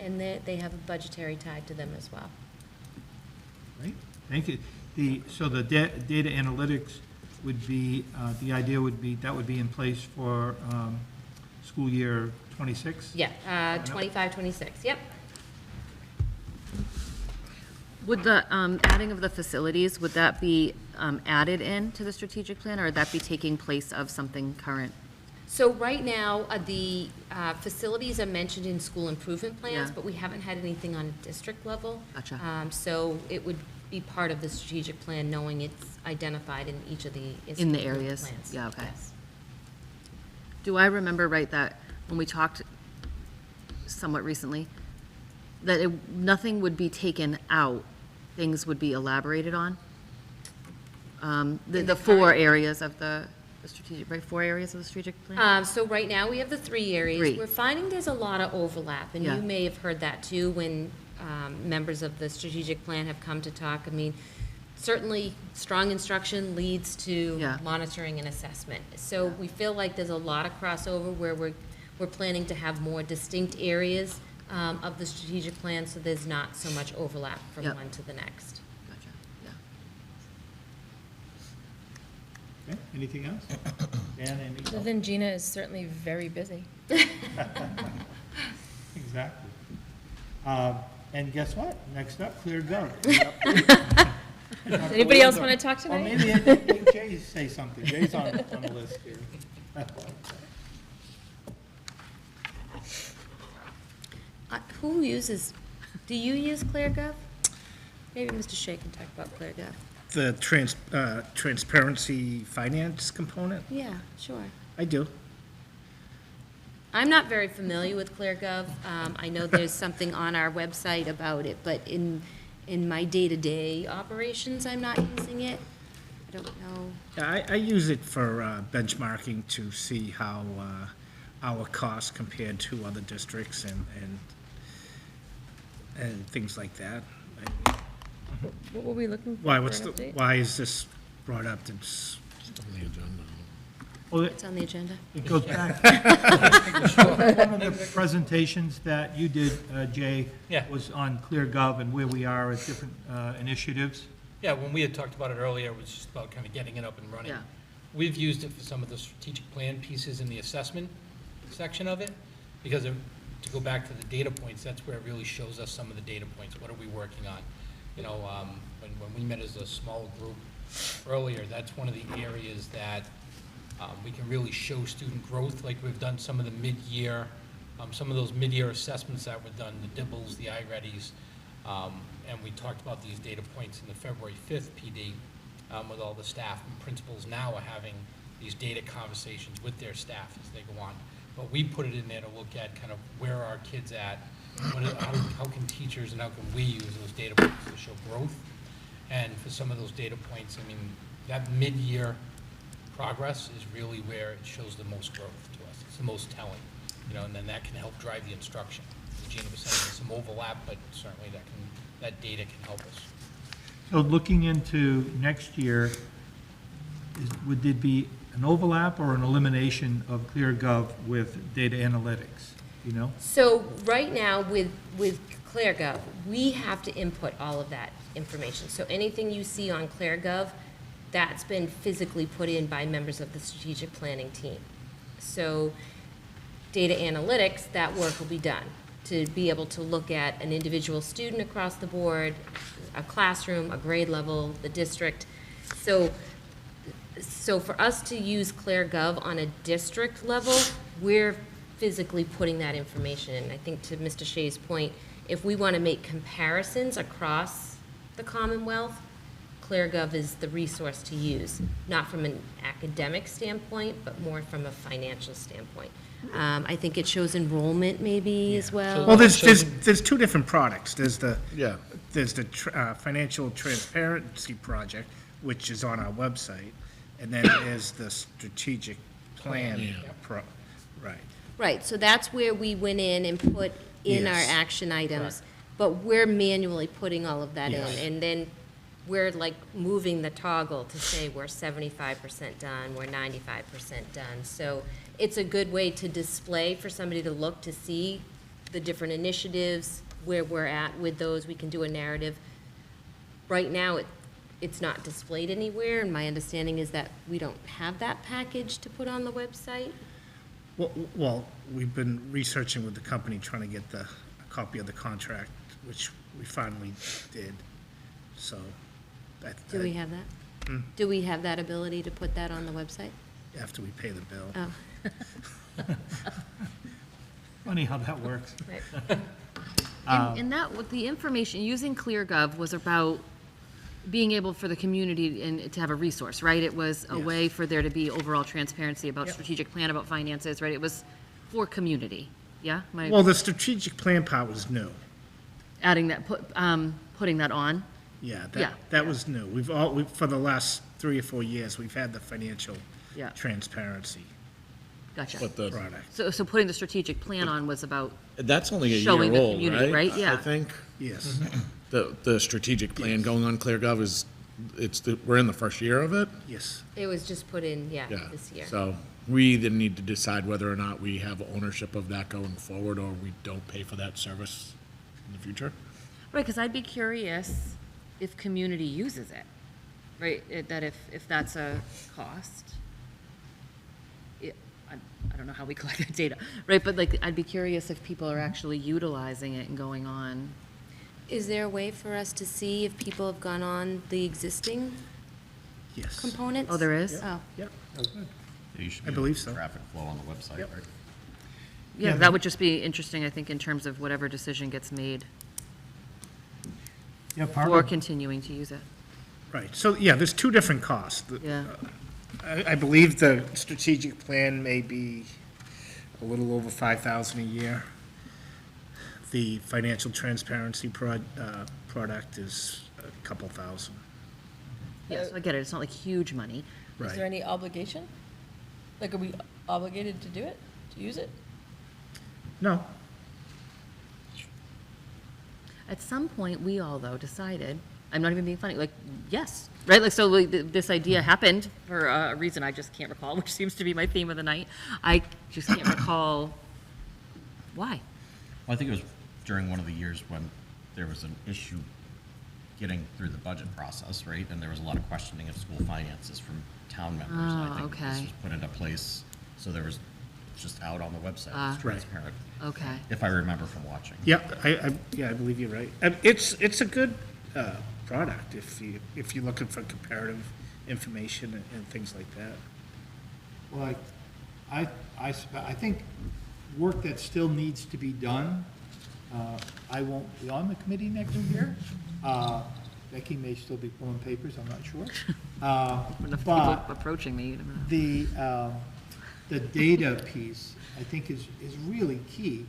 And they have a budgetary tag to them as well. Great, thank you. So the data analytics would be, the idea would be, that would be in place for school year 26? Yeah, 25, 26, yep. Would the adding of the facilities, would that be added in to the strategic plan, or would that be taking place of something current? So right now, the facilities are mentioned in school improvement plans, Yeah. but we haven't had anything on a district level. Gotcha. So it be part of the strategic plan, knowing it's identified in each of the In the institutional areas? plans. Yeah, okay. Yes. Do I remember right that when we talked somewhat recently, that nothing would be taken out, things would be elaborated on? The four areas of the strategic, right, 4 areas of the strategic plan? So right now, we have the 3 areas. 3. We're finding there's a lot of overlap, and Yeah. you may have heard that too when members of the strategic plan have come to talk. I mean, certainly, strong instruction leads to Yeah. monitoring and assessment. So we feel like there's a lot of crossover where we're planning to have more distinct areas of the strategic plan, so there's not so much overlap from Yep. one to the next. Gotcha, yeah. Okay, anything else? Dan, anything Other else? than Gina is certainly very busy. Exactly. And guess what? Next up, ClearGov. Does anybody else want to talk Or tonight? maybe I didn't make Jay say something. Jay's on the list here. Who uses, do you use ClearGov? Maybe Mr. Shea can talk about ClearGov. The transparency finance component, Yeah, sure. I do. I'm not very familiar with ClearGov. I know there's something on our website about it, but in my day-to-day operations, I'm not using it. I don't know. Yeah, I use it for benchmarking to see how our costs compared to other districts and things like that. What were we looking for? Why, for what's an the, update? why is this brought up? It's, On the agenda. Well, It's on the agenda. it goes back. One of the presentations that you did, Jay, Yeah. was on ClearGov and where we are at different initiatives. Yeah, when we had talked about it earlier, it was just about kind of getting it up and running. Yeah. We've used it for some of the strategic plan pieces in the assessment section of it, because to go back to the data points, that's where it really shows us some of the data points. What are we working on? You know, when we met as a small group earlier, that's one of the areas that we can really show student growth, like we've done some of the mid-year, some of those mid-year assessments that were done, the DIBELs, the iReadies, and we talked about these data points in the February 5th PD with all the staff and principals now are having these data conversations with their staff as they go on. But we put it in there to look at kind of where are our kids at, how can teachers and how can we use those data points to show growth? And for some of those data points, I mean, that mid-year progress is really where it shows the most growth to us. It's the most telling, you know, and then that can help drive the instruction. As Gina was saying, there's some overlap, but certainly that data can help us. So looking into next year, would there be an overlap or an elimination of ClearGov with data analytics? You know? So right now with ClearGov, we have to input all of that information. So anything you see on ClearGov, that's been physically put in by members of the strategic planning team. So data analytics, that work will be done to be able to look at an individual student across the board, a classroom, a grade level, the district. So for us to use ClearGov on a district level, we're physically putting that information in. I think to Mr. Shea's point, if we want to make comparisons across the Commonwealth, ClearGov is the resource to use, not from an academic standpoint, but more from a financial standpoint. I think it shows enrollment maybe as well. well, there's two different products. There's the Yeah. financial transparency project, which is on our website, and then there's the strategic plan. Yeah. Right. Right, so that's where we went in and put in our Yes. action items, but we're manually putting all of that in. Yes. And then we're like moving the toggle to say we're 75% done, we're 95% done. So it's a good way to display for somebody to look to see the different initiatives, where we're at with those. We can do a narrative. Right now, it's not displayed anywhere, and my understanding is that we don't have that package to put on the website. Well, we've been researching with the company, trying to get a copy of the contract, which we finally did, so. Do we have that? Hmm? Do we have that ability to put that on the website? After we pay the bill. Oh, Funny how that works. right. And that, with the information, using ClearGov was about being able for the community and to have a resource, right? It was a way for there to be overall transparency about strategic plan, about finances, right? It was for community, yeah? Am I Well, the strategic plan part was new. adding that, putting that on? Yeah, Yeah, that was new. For the last 3 or 4 years, we've had the financial Yeah. transparency Gotcha. But the, product. So putting the strategic plan on was about, that's only a year Showing the old, community, right? right? Yeah. I think. Yes. The strategic plan going on ClearGov we're in the first year of it? Yes. It was just put in, Yeah. this year. So we either need to decide whether or not we have ownership of that going forward, or we don't pay for that service in the future. right, because I'd be curious if community uses it, right? That if that's a cost. I don't know how we collect that data, right? But like, I'd be curious if people are actually utilizing it and going on. Is there a way for us to see if people have gone on the existing Yes. components? Oh, there is? Oh, Yep. You should I be believe able to so. Traffic flow on the website, Yep. right? Yeah, that would just be interesting, I think, in terms of whatever decision gets made Yeah, part for of, continuing to use it. Right. So, yeah, there's 2 different costs. Yeah. I believe the strategic plan may be a little over 5,000 a year. The financial transparency product is a couple thousand. Yes, I get it. It's not like huge money. Is there any obligation? Like, are we obligated to do it, to use it? No. At some point, we all, though, decided, I'm not even being funny, like, yes, right? Like, so like, this idea happened for a reason I just can't recall, which seems to be my theme of the night. I just can't recall why. Well, I think it was during one of the years when there was an issue getting through the budget process, right? And there was a lot of questioning of school finances from town members. And I think this okay. was put into place, so there was, it's just out on the website, it's Right. transparent, Okay. if I remember from watching. Yeah, I believe you're right. It's a good product if you're looking for comparative information and things like that. well, I think work that still needs to be done. I won't be on the committee next year. Becky may still be pulling papers, I'm not sure. Enough people But approaching me. you know. the data piece, I think, is really key,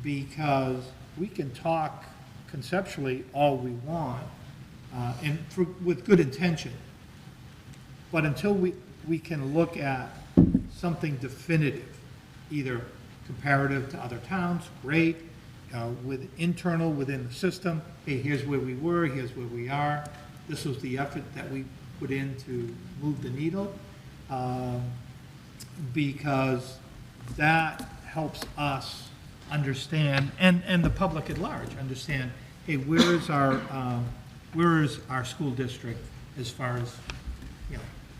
because we can talk conceptually all we want, with good intention. But until we can look at something definitive, either comparative to other towns, great, within the system, hey, here's where we were, here's where we are, this was the effort that we put in to move the needle, because that helps us understand, and the public at large, understand, hey, where is our school district as far as,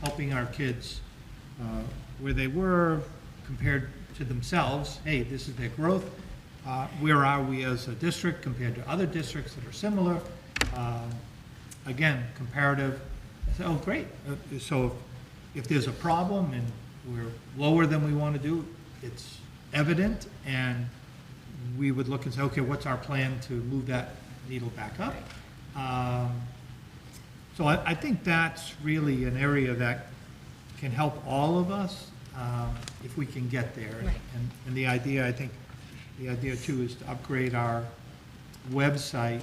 helping our kids, where they were compared to themselves, hey, this is their growth, where are we as a district compared to other districts that are similar? Again, comparative. I said, oh, great. So if there's a problem and we're lower than we want to do, it's evident, and we would look and say, okay, what's our plan to move that needle back up? So I think that's really an area that can help all of us if we can get there. Right. And the idea, I think, the idea too is to upgrade our website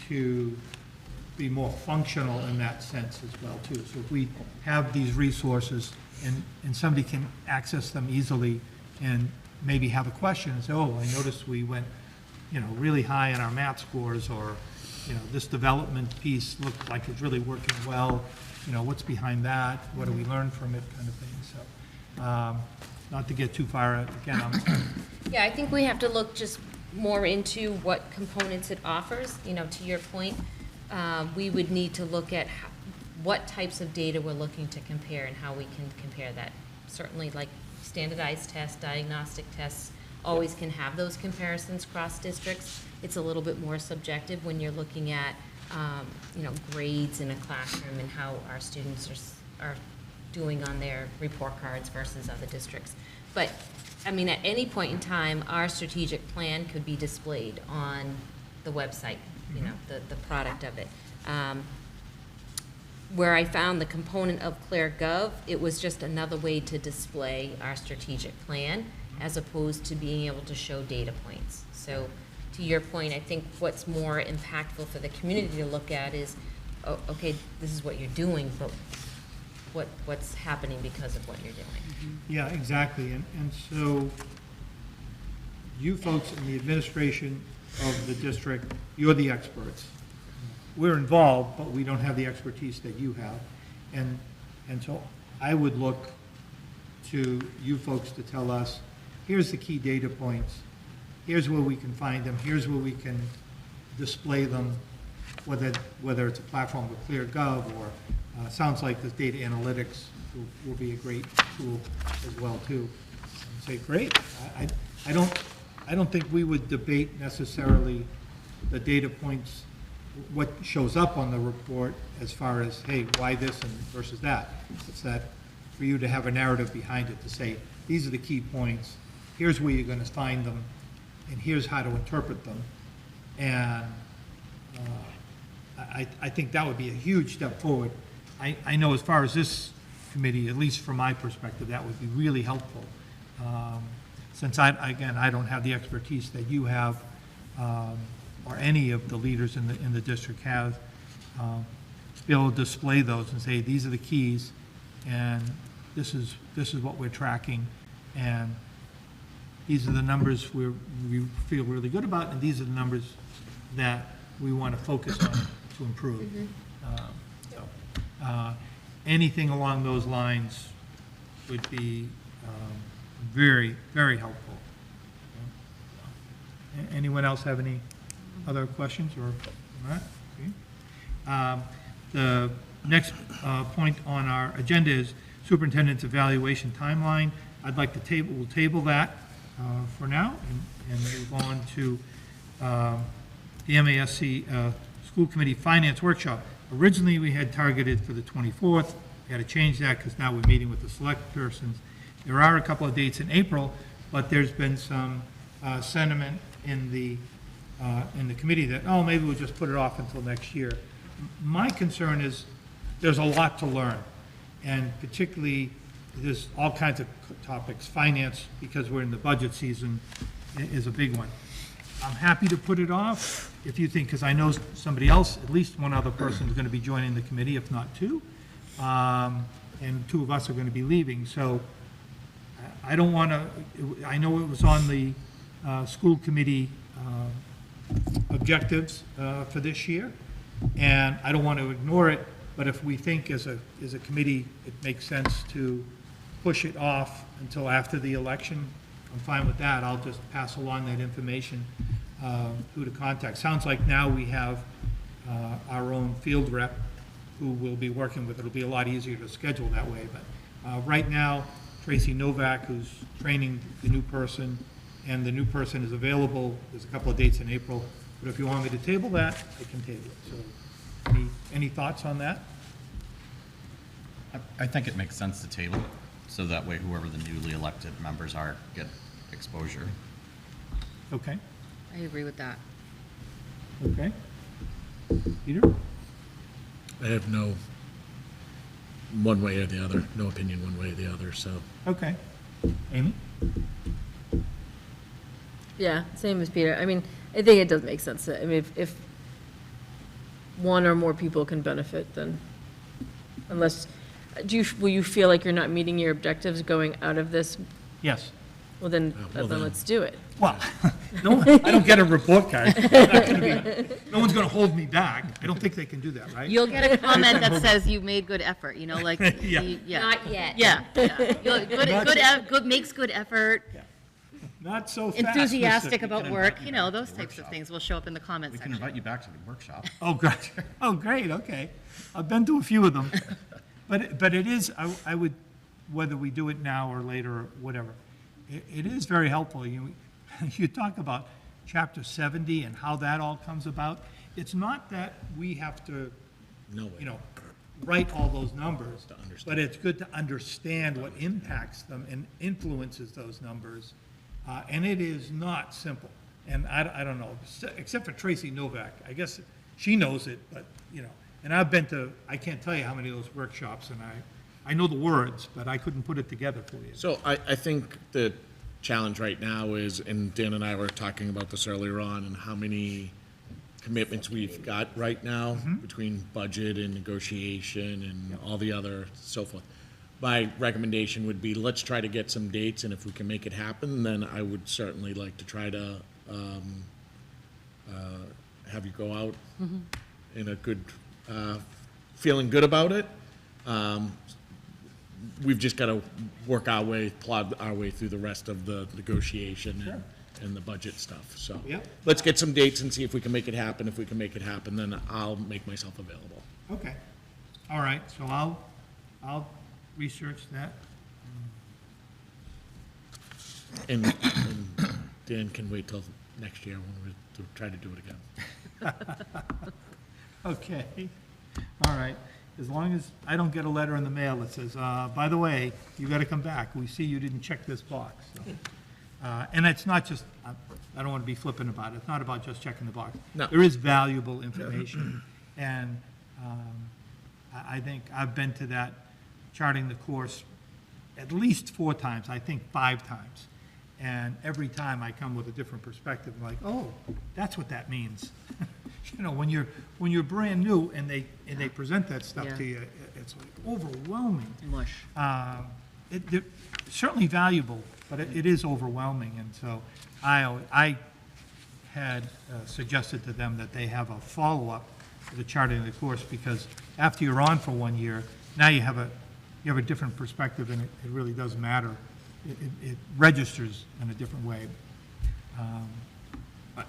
to be more functional in that sense as well too. So if we have these resources and somebody can access them easily and maybe have a question and say, oh, I noticed we went, really high in our math scores, or, this development piece looked like it's really working well, what's behind that? What do we learn from it, kind of thing. So, not to get too far, again, Yeah, I think we have to look just more into what components it offers, to your point. We would need to look at what types of data we're looking to compare and how we can compare that. Certainly, like standardized tests, diagnostic tests, always can have those comparisons across districts. It's a little bit more subjective when you're looking at, grades in a classroom and how our students are doing on their report cards versus other districts. But, at any point in time, our strategic plan could be displayed on the website, the product of it. where I found the component of ClearGov, it was just another way to display our strategic plan as opposed to being able to show data points. So to your point, I think what's more impactful for the community to look at is, oh, okay, this is what you're doing, but what's happening because of what you're doing. Yeah, exactly. And so you folks in the administration of the district, you're the experts. We're involved, but we don't have the expertise that you have. And so I would look to you folks to tell us, here's the key data points, here's where we can find them, here's where we can display them, whether it's a platform with ClearGov or sounds like this data analytics will be a great tool as well too. And say, great. I don't think we would debate necessarily the data points, what shows up on the report as far as, hey, why this and versus that. It's that for you to have a narrative behind it to say, these are the key points, here's where you're going to find them, and here's how to interpret them. And I think that would be a huge step forward. I know as far as this committee, at least from my perspective, that would be really helpful. Since I don't have the expertise that you have, or any of the leaders in the district have, to be able to display those and say, these are the keys, and this is what we're tracking, and these are the numbers we feel really good about, and these are the numbers that we want to focus on to improve. Anything along those lines would be very, very helpful. Anyone else have any other questions or, all right? Okay. The next point on our agenda is superintendent's evaluation timeline. I'd like to we'll table that for now and move on to the MASC School Committee Finance Workshop. Originally, we had targeted for the 24th. We had to change that because now we're meeting with the select persons. There are a couple of dates in April, but there's been some sentiment in the committee that, oh, maybe we'll just put it off until next year. My concern is there's a lot to learn, and particularly there's all kinds of topics. Finance, because we're in the budget season, is a big one. I'm happy to put it off if you think, because I know somebody else, at least one other person is going to be joining the committee, if not two, and two of us are going to be leaving. So I don't want to, I know it was on the school committee objectives for this year, and I don't want to ignore it, but if we think as a committee it makes sense to push it off until after the election, I'm fine with that. I'll just pass along that information, who to contact. Sounds like now we have our own field rep who we'll be working with. It'll be a lot easier to schedule that way, but right now, Tracy Novak, who's training the new person, and the new person is available. There's a couple of dates in April, but if you want me to table that, I can table it. So any thoughts on that? I think it makes sense to table it, so that way whoever the newly elected members are get exposure. Okay, I agree with that. okay. Peter? I have no one way or the other, no opinion one way or the other, so. Okay. Amy? Yeah, same as Peter. I mean, I think it does make sense. I mean, if one or more people can benefit, then unless, will you feel like you're not meeting your objectives going out of this? Yes. Well, then, well, then then. let's do it. Well, no, I don't get a report card. I'm not gonna be- No one's going to hold me back. I don't think they can do that, right? You'll get a comment that says you made good effort, you know, like, Yeah. yeah. Not yet. Yeah, yeah. Good, makes good effort, Not so fast. enthusiastic Mr. about can work, invite you you know, back to those the types of workshop. things will show up in the comment We can section. invite you back to the workshop. Oh, great. Oh, great, okay. I've been to a few of them. But it is, I would, whether we do it now or later or whatever, it is very helpful. You talk about Chapter 70 and how that all comes about. It's not that we have to, No way. write all those numbers, To understand. but it's good to understand what impacts them and influences those numbers. And it is not simple. And I don't know, except for Tracy Novak. I guess she knows it, but, And I've been to, I can't tell you how many of those workshops, and I know the words, but I couldn't put it together for you. So I think the challenge right now is, and Dan and I were talking about this earlier on, and how many commitments we've got right now between budget and negotiation and all the other so forth. My recommendation would be, let's try to get some dates, and if we can make it happen, then I would certainly like to try to have you go out in a good, feeling good about it. We've just got to work our way, plod our way through the rest of the negotiation and the budget stuff, so. Yep. Let's get some dates and see if we can make it happen. If we can make it happen, then I'll make myself available. Okay. All right, so I'll research that. And Dan can wait till next year when we try to do it again. Okay, all right. As long as I don't get a letter in the mail that says, by the way, you gotta come back. We see you didn't check this box. So, and it's not just, I don't want to be flippant about it. It's not about just checking the box. No. There is valuable information. And I think I've been to that charting the course at least 4 times, I think 5 times. And every time I come with a different perspective, I'm like, oh, that's what that means. You know, when you're brand new and they present that stuff Yeah. to you, it's like overwhelming. Mush. They're certainly valuable, but it is overwhelming. And so I had suggested to them that they have a follow-up to the charting of the course, because after you're on for 1 year, now you have a different perspective, and it really does matter. It registers in a different way. But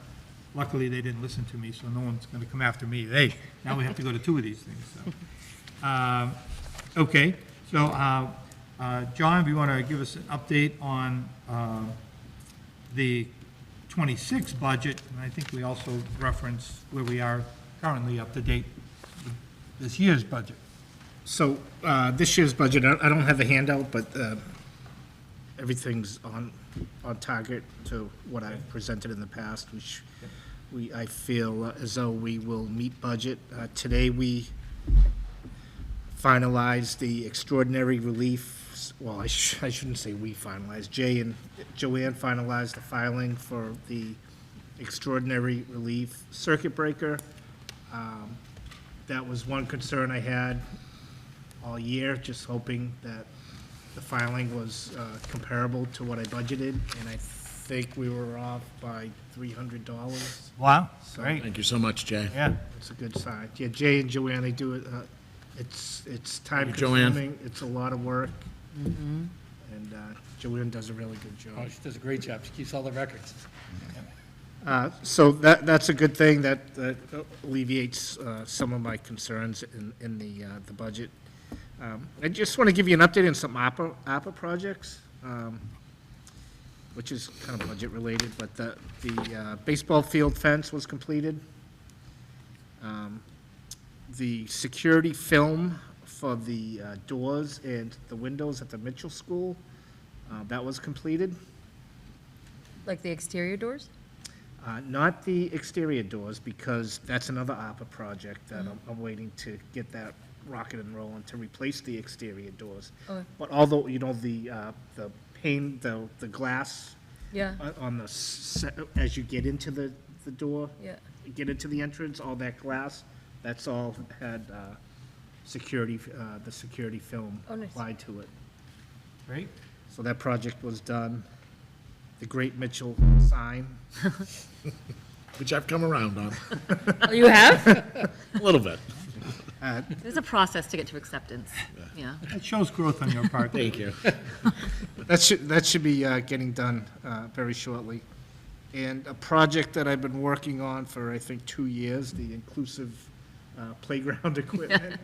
luckily, they didn't listen to me, so no one's going to come after me. Hey, now we have to go to 2 of these things. So, okay, so John, if you want to give us an update on the 26 budget, and I think we also referenced where we are currently up to date with this year's budget. So, this year's budget, I don't have a handout, but everything's on target to what I've presented in the past, which I feel as though we will meet budget. Today, we finalized the extraordinary relief, well, I shouldn't say we finalized, Jay and Joanne finalized the filing for the extraordinary relief circuit breaker. That was one concern I had all year, just hoping that the filing was comparable to what I budgeted, and I think we were off by $300. Wow, great. Thank you so much, Jay. Yeah, It's a good sign. Yeah, Jay and Joanne, they do it, it's time Thank you, Joanne. consuming, it's a lot of work. And Joanne does a really good Oh, job. she does a great job. She keeps all the records. So that's a good thing, that alleviates some of my concerns in the budget. I just want to give you an update on some APA projects, which is kind of budget related, but the baseball field fence was completed. The security film for the doors and the windows at the Mitchell School, that was completed. Like the exterior doors? Not the exterior doors, because that's another APA project that I'm waiting to get that rocket and rolling to replace the exterior doors. Okay. But although, you know, the pane, the glass Yeah, on as you get into the door, yeah. get into the entrance, all that glass, that's all had security, the security film Oh, nice. applied to it. great. So that project was done. The Great Mitchell sign, Which I've come around on, Oh, you have? a little bit. There's a process to get to acceptance. Yeah. That shows growth on your part. Thank you. that should be getting done very shortly. And a project that I've been working on for, I think, 2 years, the inclusive playground equipment.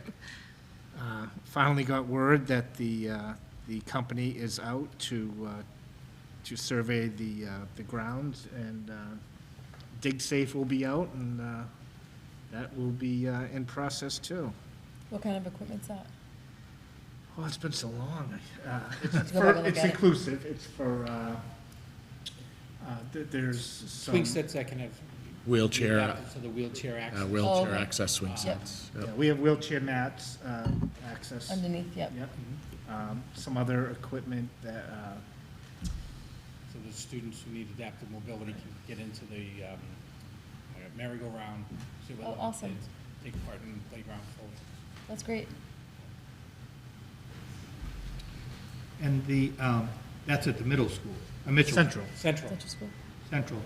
Finally got word that the company is out to survey the grounds, and DigSafe will be out, and that will be in process too. What kind of equipment's that? Oh, it's been so long. go back and look It's at it. inclusive, it's for, there's some. Swing sets that can have Wheelchair, So the wheelchair access. wheelchair access swing sets. Yep. Yeah, we have wheelchair mats, access. Underneath, yep. Yep. Some other equipment that, So the students who need adaptive mobility can get into the merry-go-round, see what Oh, other awesome. kids take part in the playground fully. That's great. And the, that's at the middle school, Mitchell. Central. Central. Central school. Central.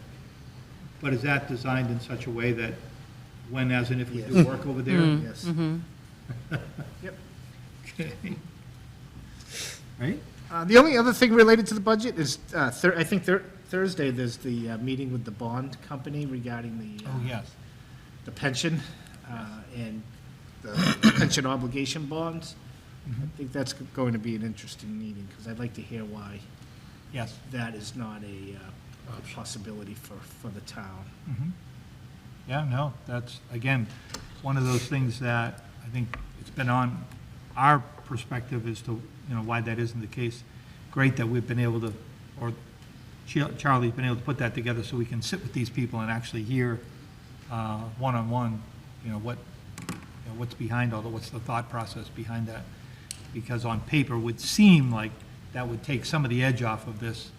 But is that designed in such a way that when, as in if we do work over there? Yes. Yep. Okay. Right? The only other thing related to the budget is, I think Thursday, there's the meeting with the bond company regarding the, Yes. the pension, and the pension obligation bonds. I think that's going to be an interesting meeting, because I'd like to hear why Yes. that is not a possibility for the town. Yeah, no, that's, again, one of those things that I think it's been on our perspective as to, why that isn't the case. Great that we've been able to, or Charlie's been able to put that together so we can sit with these people and actually hear one-on-one, what's behind all what's the thought process behind that? Because on paper, it would seem like that would take some of the edge off of this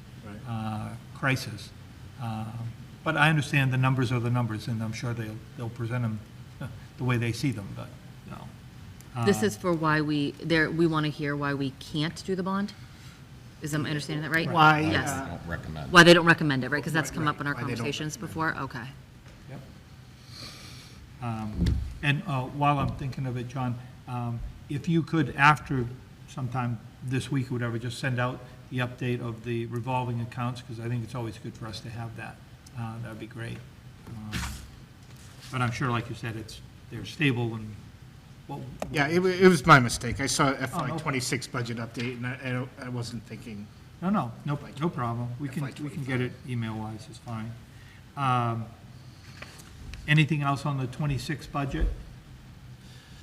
crisis. But I understand the numbers are the numbers, and I'm sure they'll present them the way they see them, but, This is for why we want to hear why we can't do the bond? Is I'm understanding that right? Why, Yes. I don't recommend. Why they don't recommend it, right? Because that's come up in our Why they don't conversations before? Okay. Yep. And while I'm thinking of it, John, if you could, after sometime this week or whatever, just send out the update of the revolving accounts, because I think it's always good for us to have that. That would be great. But I'm sure, like you said, they're stable and, well, yeah, it was my mistake. I saw no. FY '26 budget update, and I wasn't thinking. no problem. We can get it email-wise, it's fine. Anything else on the 26 budget?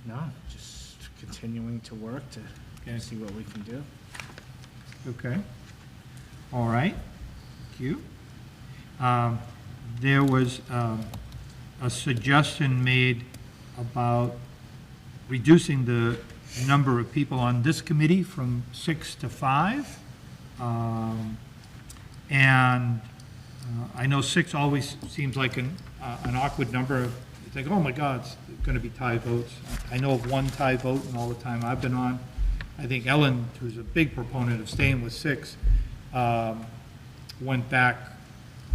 No, just continuing to work to see what we can do. Okay. All right. Thank you. There was a suggestion made about reducing the number of people on this committee from 6 to 5. And I know 6 always seems like an awkward number. It's like, oh my God, it's going to be tie votes. I know of one tie vote in all the time I've been on. I think Ellen, who's a big proponent of staying with 6, went back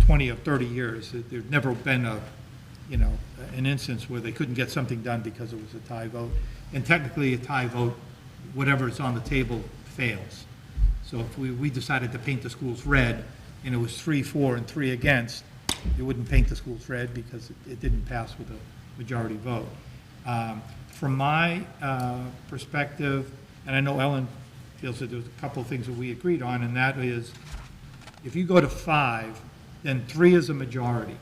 20 or 30 years. There'd never been an instance where they couldn't get something done because it was a tie vote. And technically, a tie vote, whatever's on the table fails. So if we decided to paint the schools red, and it was 3-4 and 3 against, you wouldn't paint the schools red because it didn't pass with a majority vote. From my perspective, and I know Ellen feels that there's a couple of things that we agreed on, and that is, if you go to 5, then 3 is a majority,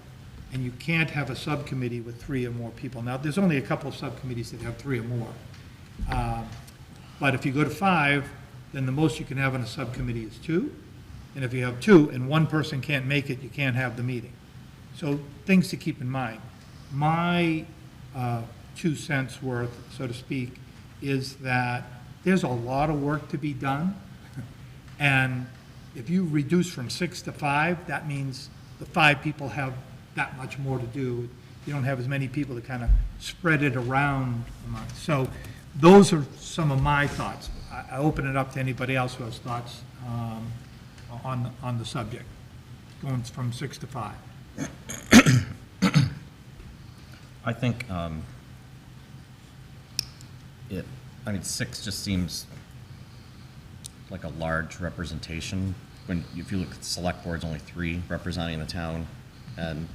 and you can't have a subcommittee with 3 or more people. Now, there's only a couple of subcommittees that have 3 or more. But if you go to 5, then the most you can have on a subcommittee is 2. And if you have 2 and one person can't make it, you can't have the meeting. So things to keep in mind. My 2 cents worth, so to speak, is that there's a lot of work to be done. And if you reduce from 6 to 5, that means the 5 people have that much more to do. You don't have as many people to kind of spread it around. So those are some of my thoughts. I open it up to anybody else who has thoughts on the subject, going from 6 to 5. I think 6 just seems like a large representation. When, if you look at the select board's only 3 representing the town, and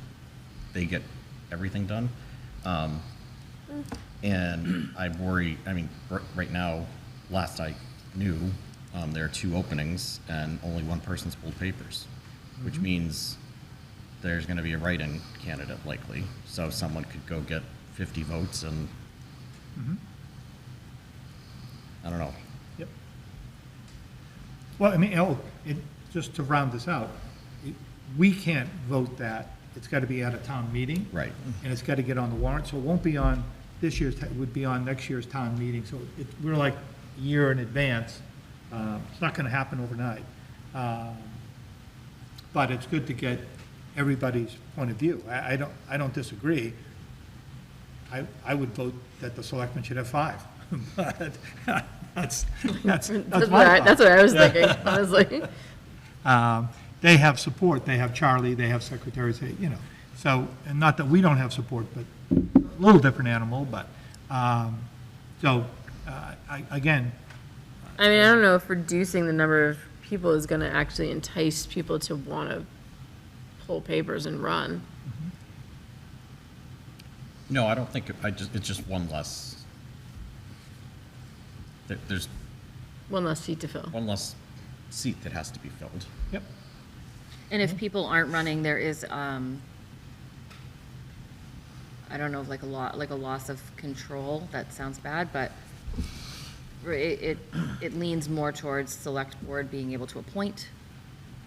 they get everything done. And I worry, right now, last I knew, there are 2 openings and only 1 person's pulled papers, which means there's going to be a write-in candidate likely. So someone could go get 50 votes and, I don't know. Yep. Well, just to round this out, we can't vote that it's got to be at a town meeting. Right. And it's got to get on the warrant, so it won't be on this year's, it would be on next year's town meeting, so we're like a year in advance. It's not going to happen overnight. But it's good to get everybody's point of view. I don't disagree. I would vote that the selectmen should have 5, but that's my thought. That's what I was thinking, honestly. They have support, they have Charlie, they have secretaries, so, and not that we don't have support, but a little different animal, but, again, I mean, I don't know if reducing the number of people is gonna actually entice people to wanna pull papers and run. No, I don't think, it's just one less. There's One less seat to fill. one less seat that has to be filled. yep. And if people aren't running, there is, I don't know, like a loss of control. That sounds bad, but it leans more towards select board being able to appoint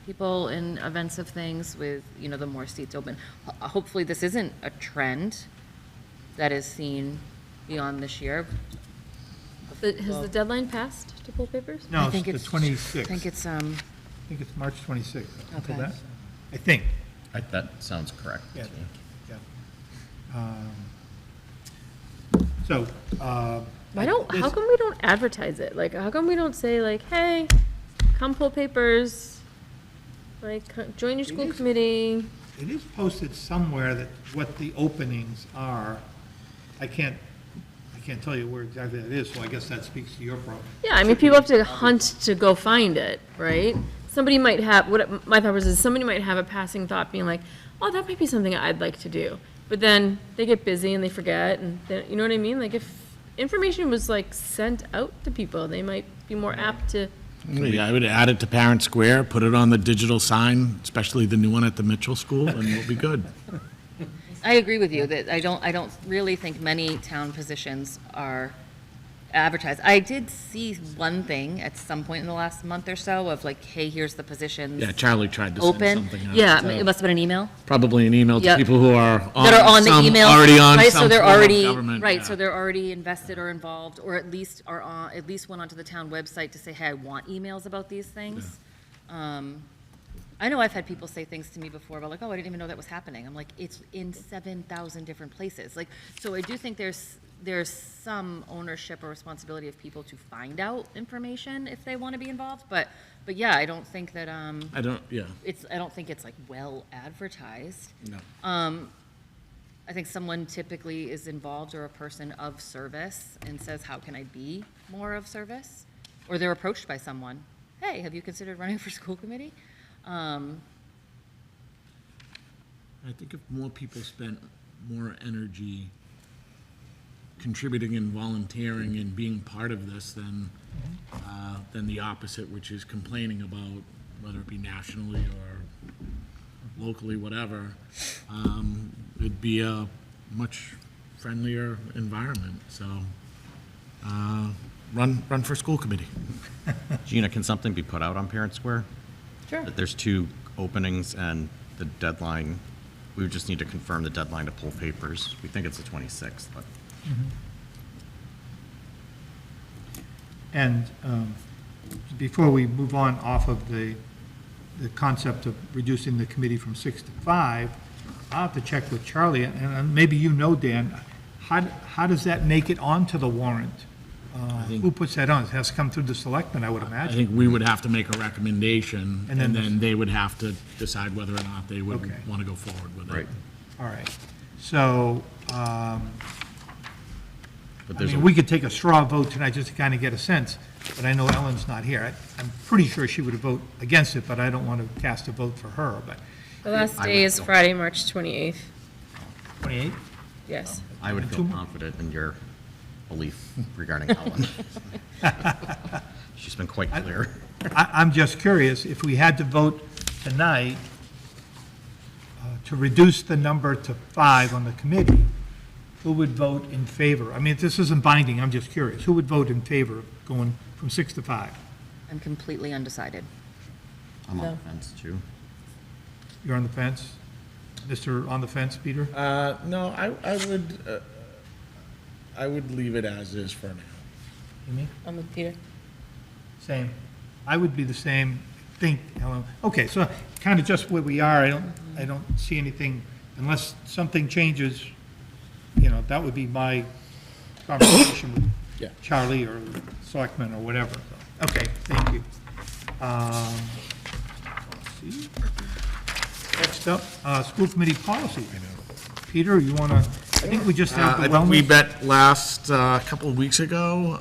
people in events of things with, the more seats open. Hopefully, this isn't a trend that is seen beyond this year. Has the deadline passed to pull papers? No, I it's think the it's- 26th. I think it's, I think it's March 26th. Until Okay. that? I think, That sounds correct. yeah, to me. yeah. So, How come we don't advertise it? Like, how come we don't say like, hey, come pull papers, like, join your school committee? it is posted somewhere that what the openings are. I can't tell you where exactly that is, so I guess that speaks to your problem. Yeah, I mean, people have to hunt to go find it, right? Somebody might have, what my thought was is somebody might have a passing thought being like, oh, that might be something I'd like to do. But then they get busy and they forget, and then, you know what I mean? Like, if information was like sent out to people, they might be more apt to. Yeah, I would add it to Parent Square, put it on the digital sign, especially the new one at the Mitchell School, and we'll be good. I agree with you that I don't really think many town positions are advertised. I did see one thing at some point in the last month or so of like, hey, here's the positions Yeah, Charlie tried to send open. something out. Yeah, it must have been an email. Probably an email to Yep. people who are That are on the some- email. already on right, some so they're form of already government, right, yeah. so they're already invested or involved, or at least went onto the town website to say, hey, I want emails about these things. I know I've had people say things to me before about like, oh, I didn't even know that was happening. I'm like, it's in 7,000 different places. Like, so I do think there's some ownership or responsibility of people to find out information if they want to be involved. But yeah, I don't think that I don't think it's like well advertised. no. I think someone typically is involved or a person of service and says, how can I be more of service? Or they're approached by someone, hey, have you considered running for school committee? I think if more people spent more energy contributing and volunteering and being part of this than the opposite, which is complaining about, whether it be nationally or locally, whatever, it'd be a much friendlier environment. So, run for school committee. Gina, can something be put out on Parent Square? Sure. That there's 2 openings and the deadline, we would just need to confirm the deadline to pull papers. We think it's the 26th, but And before we move on off of the concept of reducing the committee from 6 to 5, I'll have to check with Charlie, and maybe Dan, how does that make it onto the warrant? Who puts that on? It has to come through the selectmen, I would I imagine. think we would have to make a recommendation, And and then- then they would have to decide whether or not they would Okay. want to go forward with it. Right. All right. So, but I there's mean, we could take a straw vote tonight just to kind of get a sense, but I know Ellen's not here. I'm pretty sure she would vote against it, but I don't want to cast a vote for her, but The last I day would is feel- Friday, March 28th. 28? Yes. I would feel confident in your belief regarding Ellen. She's been quite clear. I'm just curious, if we had to vote tonight to reduce the number to 5 on the committee, who would vote in favor? I mean, this isn't binding, I'm just curious. Who would vote in favor of going from 6 to 5? I'm completely undecided. I'm on the fence too. You're on the fence? Mr. on the fence, Peter? No, I would leave it as is for now. Amy? I'm with Peter. Same. I would be the same, think, Helen. Okay, so kind of just where we are, I don't see anything, unless something changes, you know, that would be my conversation Yeah. with Charlie or Selectman or whatever. Okay, thank you. Let's see. Next up, school committee policy. Peter, you want to, I think we just have the I think we wellness. met last, couple of weeks ago,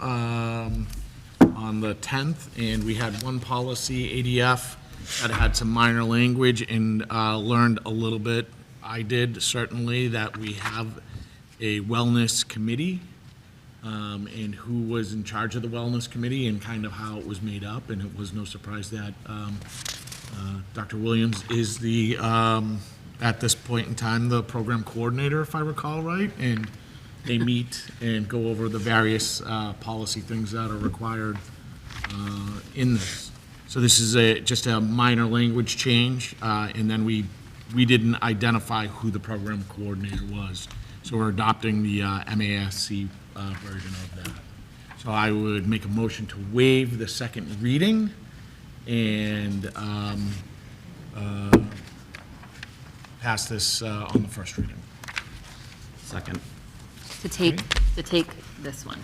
on the 10th, and we had one policy, ADF, that had some minor language, and learned a little bit, I did certainly, that we have a wellness committee, and who was in charge of the wellness committee and kind of how it was made up, and it was no surprise that Dr. Williams is the, at this point in time, the program coordinator, if I recall right, and they meet and go over the various policy things that are required in this. So this is just a minor language change, and then we didn't identify who the program coordinator was. So we're adopting the MASC version of that. So I would make a motion to waive the second reading and pass this on the first reading. Second. To take this one,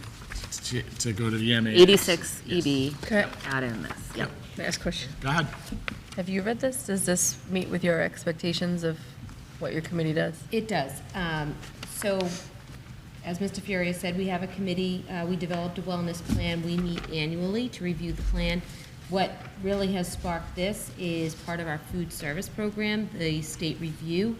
To go to the MASC. 86 EB, Okay. add in this, yep. May I ask a question? Go ahead. Have you read this? Does this meet with your expectations of what your committee does? It does. So, as Mr. Furia said, we have a committee, we developed a wellness plan, we meet annually to review the plan. What really has sparked this is part of our food service program, the state review.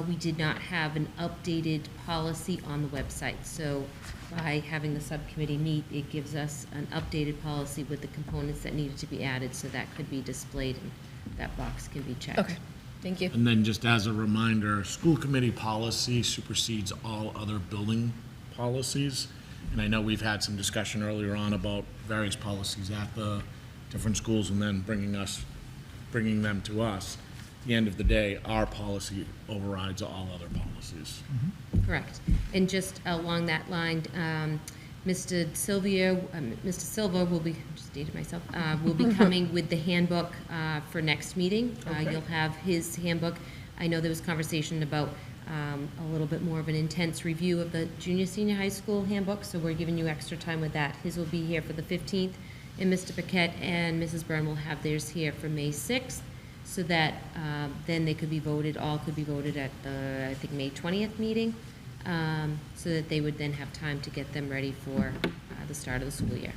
We did not have an updated policy on the website, so by having the subcommittee meet, it gives us an updated policy with the components that needed to be added, so that could be displayed and that box can be checked. Okay, thank you. And then just as a reminder, school committee policy supersedes all other building policies. And I know we've had some discussion earlier on about various policies at the different schools and then bringing them to us. At the end of the day, our policy overrides all other policies. Correct. And just along that line, Mr. Silva will be, just dated myself, will be coming with the handbook for next meeting. You'll have his handbook. I know there was conversation about a little bit more of an intense review of the junior, senior high school handbook, so we're giving you extra time with that. His will be here for the 15th, and Mr. Paquette and Mrs. Byrne will have theirs here for May 6th, so that then they could be voted, all could be voted at the, I think, May 20th meeting, so that they would then have time to get them ready for the start of the school year.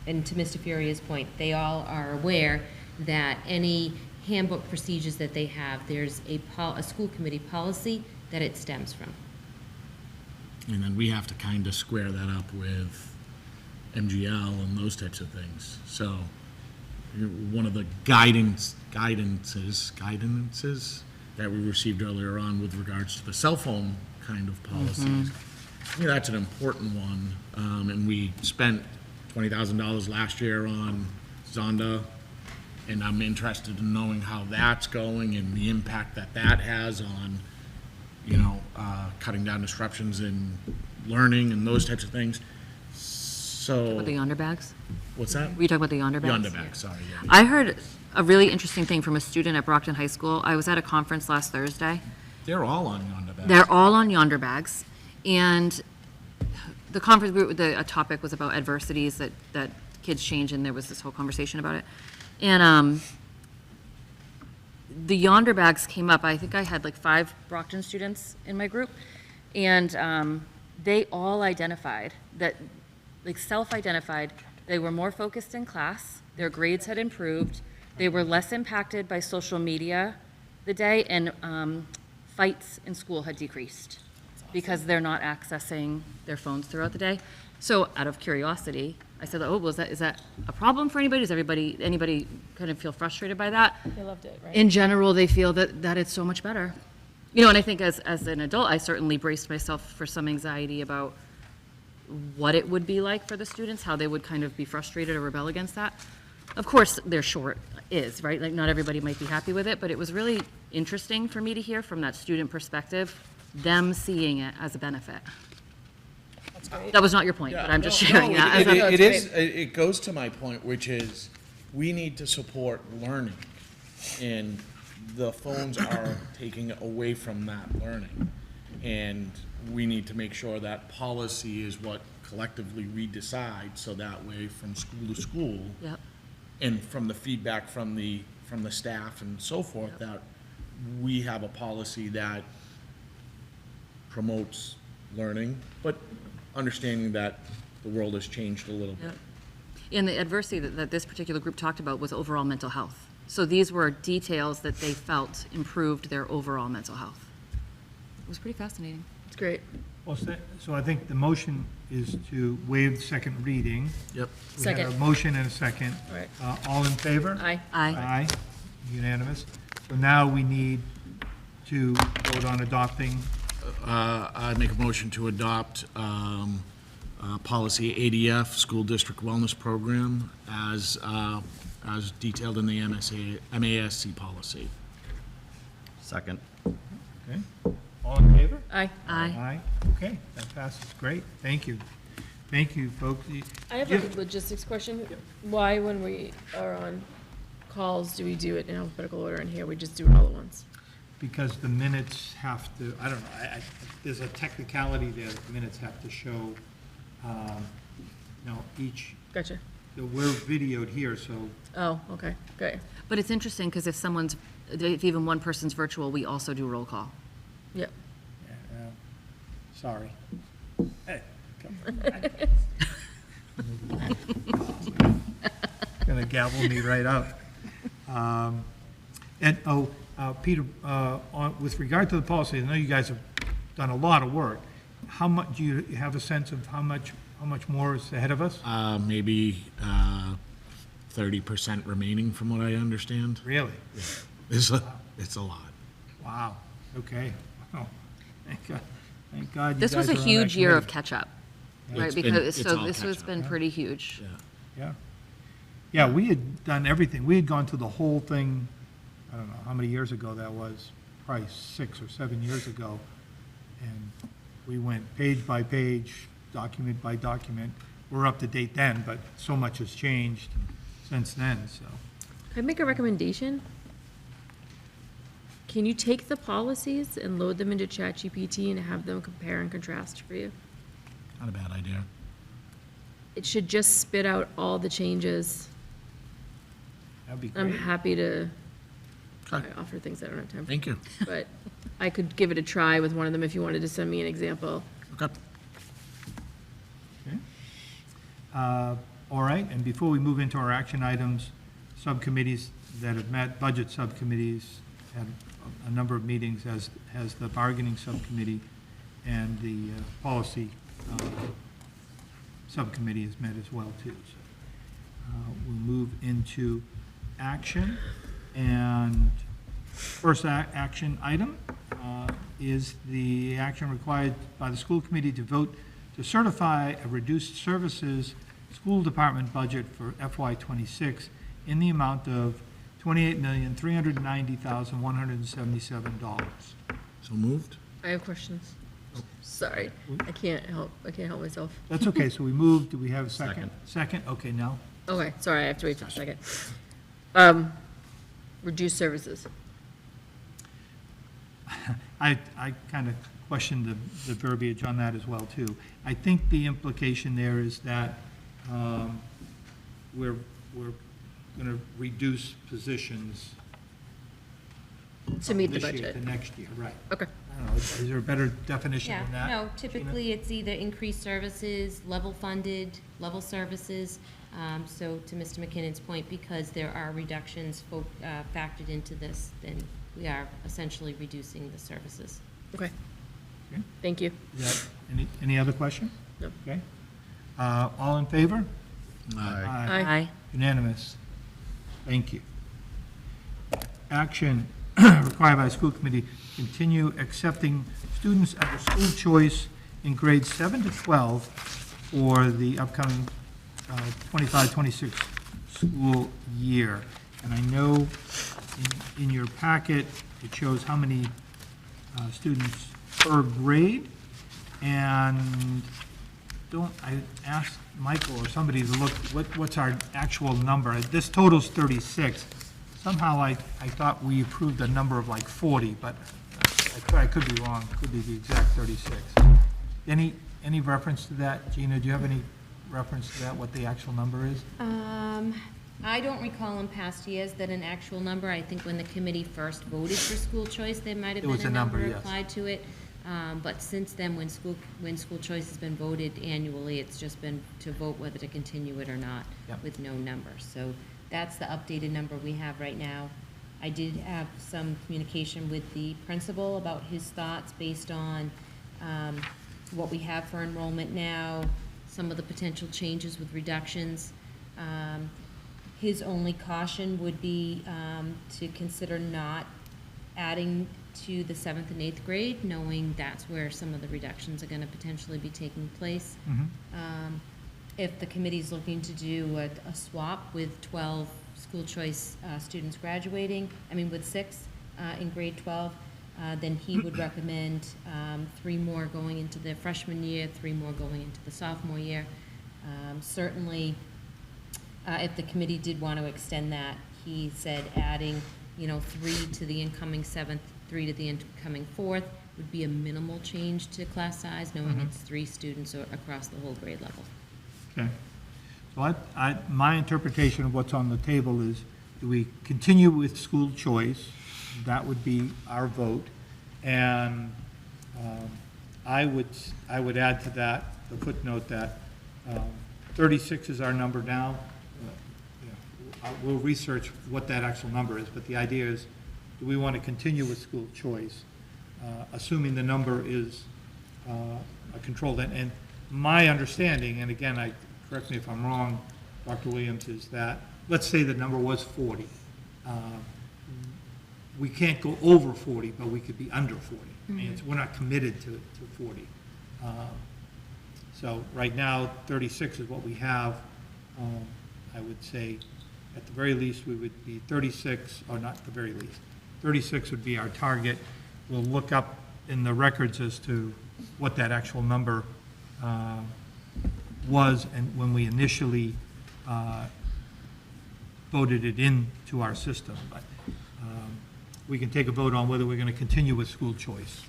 And to Mr. Furia's point, they all are aware that any handbook procedures that they have, there's a school committee policy that it stems from. And then we have to kind of square that up with MGL and those types of things. So one of the guidances that we received earlier on with regards to the cell phone kind of policies, I think that's an important one. And we spent $20,000 last year on Zonda, and I'm interested in knowing how that's going and the impact that that has on, cutting down disruptions in learning and those types of things. So, With the yonder bags? what's that? Were you talking about the yonder bags? Yonder bag, sorry, yeah. I heard a really interesting thing from a student at Brockton High School. I was at a conference last Thursday. They're all on Yonder bags. They're all on yonder bags. And the conference, a topic was about adversities that kids change, and there was this whole conversation about it. And the yonder bags came up. I think I had like 5 Brockton students in my group, and they all identified that, like self-identified, they were more focused in class, their grades had improved, they were less impacted by social media the day, and fights in school had decreased because they're not accessing their phones throughout the day. So out of curiosity, I said, oh, is that a problem for anybody? Does anybody kind of feel frustrated by that? They loved it, right? In general, they feel that it's so much better. And I think as an adult, I certainly braced myself for some anxiety about what it would be like for the students, how they would kind of be frustrated or rebel against that. Of course, their short is, right? Like, not everybody might be happy with it, but it was really interesting for me to hear from that student perspective, them seeing it as a benefit. That's great. That was not your point, but I'm just No, sharing no, that. as a- It is, it goes to my point, which is, we need to support learning, and the phones are taking away from that learning. And we need to make sure that policy is what collectively we decide, so that way, from school to school, Yep. and from the feedback from the staff and so forth, that we have a policy that promotes learning, but understanding that the world has changed a little bit. Yep. And the adversity that this particular group talked about was overall mental health. So these were details that they felt improved their overall mental health. It was pretty fascinating. It's great. Well, so I think the motion is to waive second reading. Yep. We had a Second. motion and a second. All right. All in favor? Aye. Aye. Aye, unanimous. So now we need to vote on adopting, I make a motion to adopt policy ADF, School District Wellness Program, as detailed in the MASC policy. Second. okay? All in favor? Aye. Aye. Okay, that passes, great, thank you. Thank you, folks. I have a logistics question. Why, when we are on calls, do we do it in alphabetical order, and here we just do it all at once? Because the minutes have to, I don't know, there's a technicality there, the minutes have to show, each, Gotcha. we're videoed here, so Oh, okay, great. But it's interesting because if even one person's virtual, we also do roll call. Yep. yeah, sorry. Hey, come on. Gonna gavel me right out. Peter, with regard to the policy, I know you guys have done a lot of work. How much, do you have a sense of how much more is ahead of us? Maybe 30% remaining, from what I understand. Really? It's a lot. Wow, okay. Oh, thank God, thank God you This was a guys are on that huge year of committee. catch-up, Yeah. right? It's been- Because, it's so all this has catch-up, been pretty huge. Yeah. Yeah, we had done everything. We had gone through the whole thing, I don't know how many years ago that was, probably 6 or 7 years ago. And we went page by page, document by document. We're up to date then, but so much has changed since then, so. Can I make a recommendation? Can you take the policies and load them into ChatGPT and have them compare and contrast for you? Not a bad idea. It should just spit out all the changes. That'd be I'm great. happy to Okay. I offer things I don't have time for. Thank you. But I could give it a try with one of them if you wanted to send me an example. Okay. Okay. All right, and before we move into our action items, subcommittees that have met, budget subcommittees, had a number of meetings, as has the bargaining subcommittee, and the policy subcommittee has met as well, too. So, we'll move into action, and first action item is the action required by the school committee to vote to certify a reduced services school department budget for FY '26 in the amount of $28,390,177. So moved? I have questions. Sorry, I can't help myself. That's okay, so we moved, do we have a second? Second. Second, okay, now, Okay, sorry, I have to wait for a second. Reduced services. I kind of questioned the verbiage on that as well, too. I think the implication there is that we're going to reduce positions To meet the this year budget. to next year, right. Okay. I don't know, is there a better definition Yeah, than that? no, typically it's either increased services, level funded, level services. So to Mr. McKinnon's point, because there are reductions factored into this, then we are essentially reducing the services. Okay. Okay. Thank you. Is that, any other question? No. Okay. All in favor? Aye. Unanimous. Thank you. Action required by the school committee, continue accepting students under school choice in grades 7 to 12 for the upcoming 25-26 school year. And I know in your packet, it shows how many students per grade. And I asked Michael or somebody to look, what's our actual number? This total's 36. Somehow I thought we approved a number of like 40, but I could be wrong. It could be the exact 36. Any reference to that? Gina, do you have any reference to that, what the actual number is? I don't recall in past years that an actual number, I think when the committee first voted for school choice, there might have There was been a a number, number yes. applied to it. But since then, when school choice has been voted annually, it's just been to vote whether to continue it or not Yep. with no number. So that's the updated number we have right now. I did have some communication with the principal about his thoughts based on what we have for enrollment now, some of the potential changes with reductions. His only caution would be to consider not adding to the 7th and 8th grade, knowing that's where some of the reductions are gonna potentially be taking place. If the committee's looking to do a swap with 12 school choice students graduating, with 6 in grade 12, then he would recommend 3 more going into their freshman year, 3 more going into the sophomore year. Certainly, if the committee did want to extend that, he said adding, 3 to the incoming 7th, 3 to the incoming 4th would be a minimal change to class size, knowing it's 3 students across the whole grade level. Okay. So my interpretation of what's on the table is, do we continue with school choice? That would be our vote. And I would add to that, the footnote that 36 is our number now. We'll research what that actual number is, but the idea is, do we want to continue with school choice, assuming the number is controlled? And my understanding, and again, correct me if I'm wrong, Dr. Williams, is that, let's say the number was 40. We can't go over 40, but we could be under 40. We're not committed to 40. So right now, 36 is what we have. I would say, at the very least, we would be 36, or not the very least. 36 would be our target. We'll look up in the records as to what that actual number was, and when we initially voted it into our system. But we can take a vote on whether we're going to continue with school choice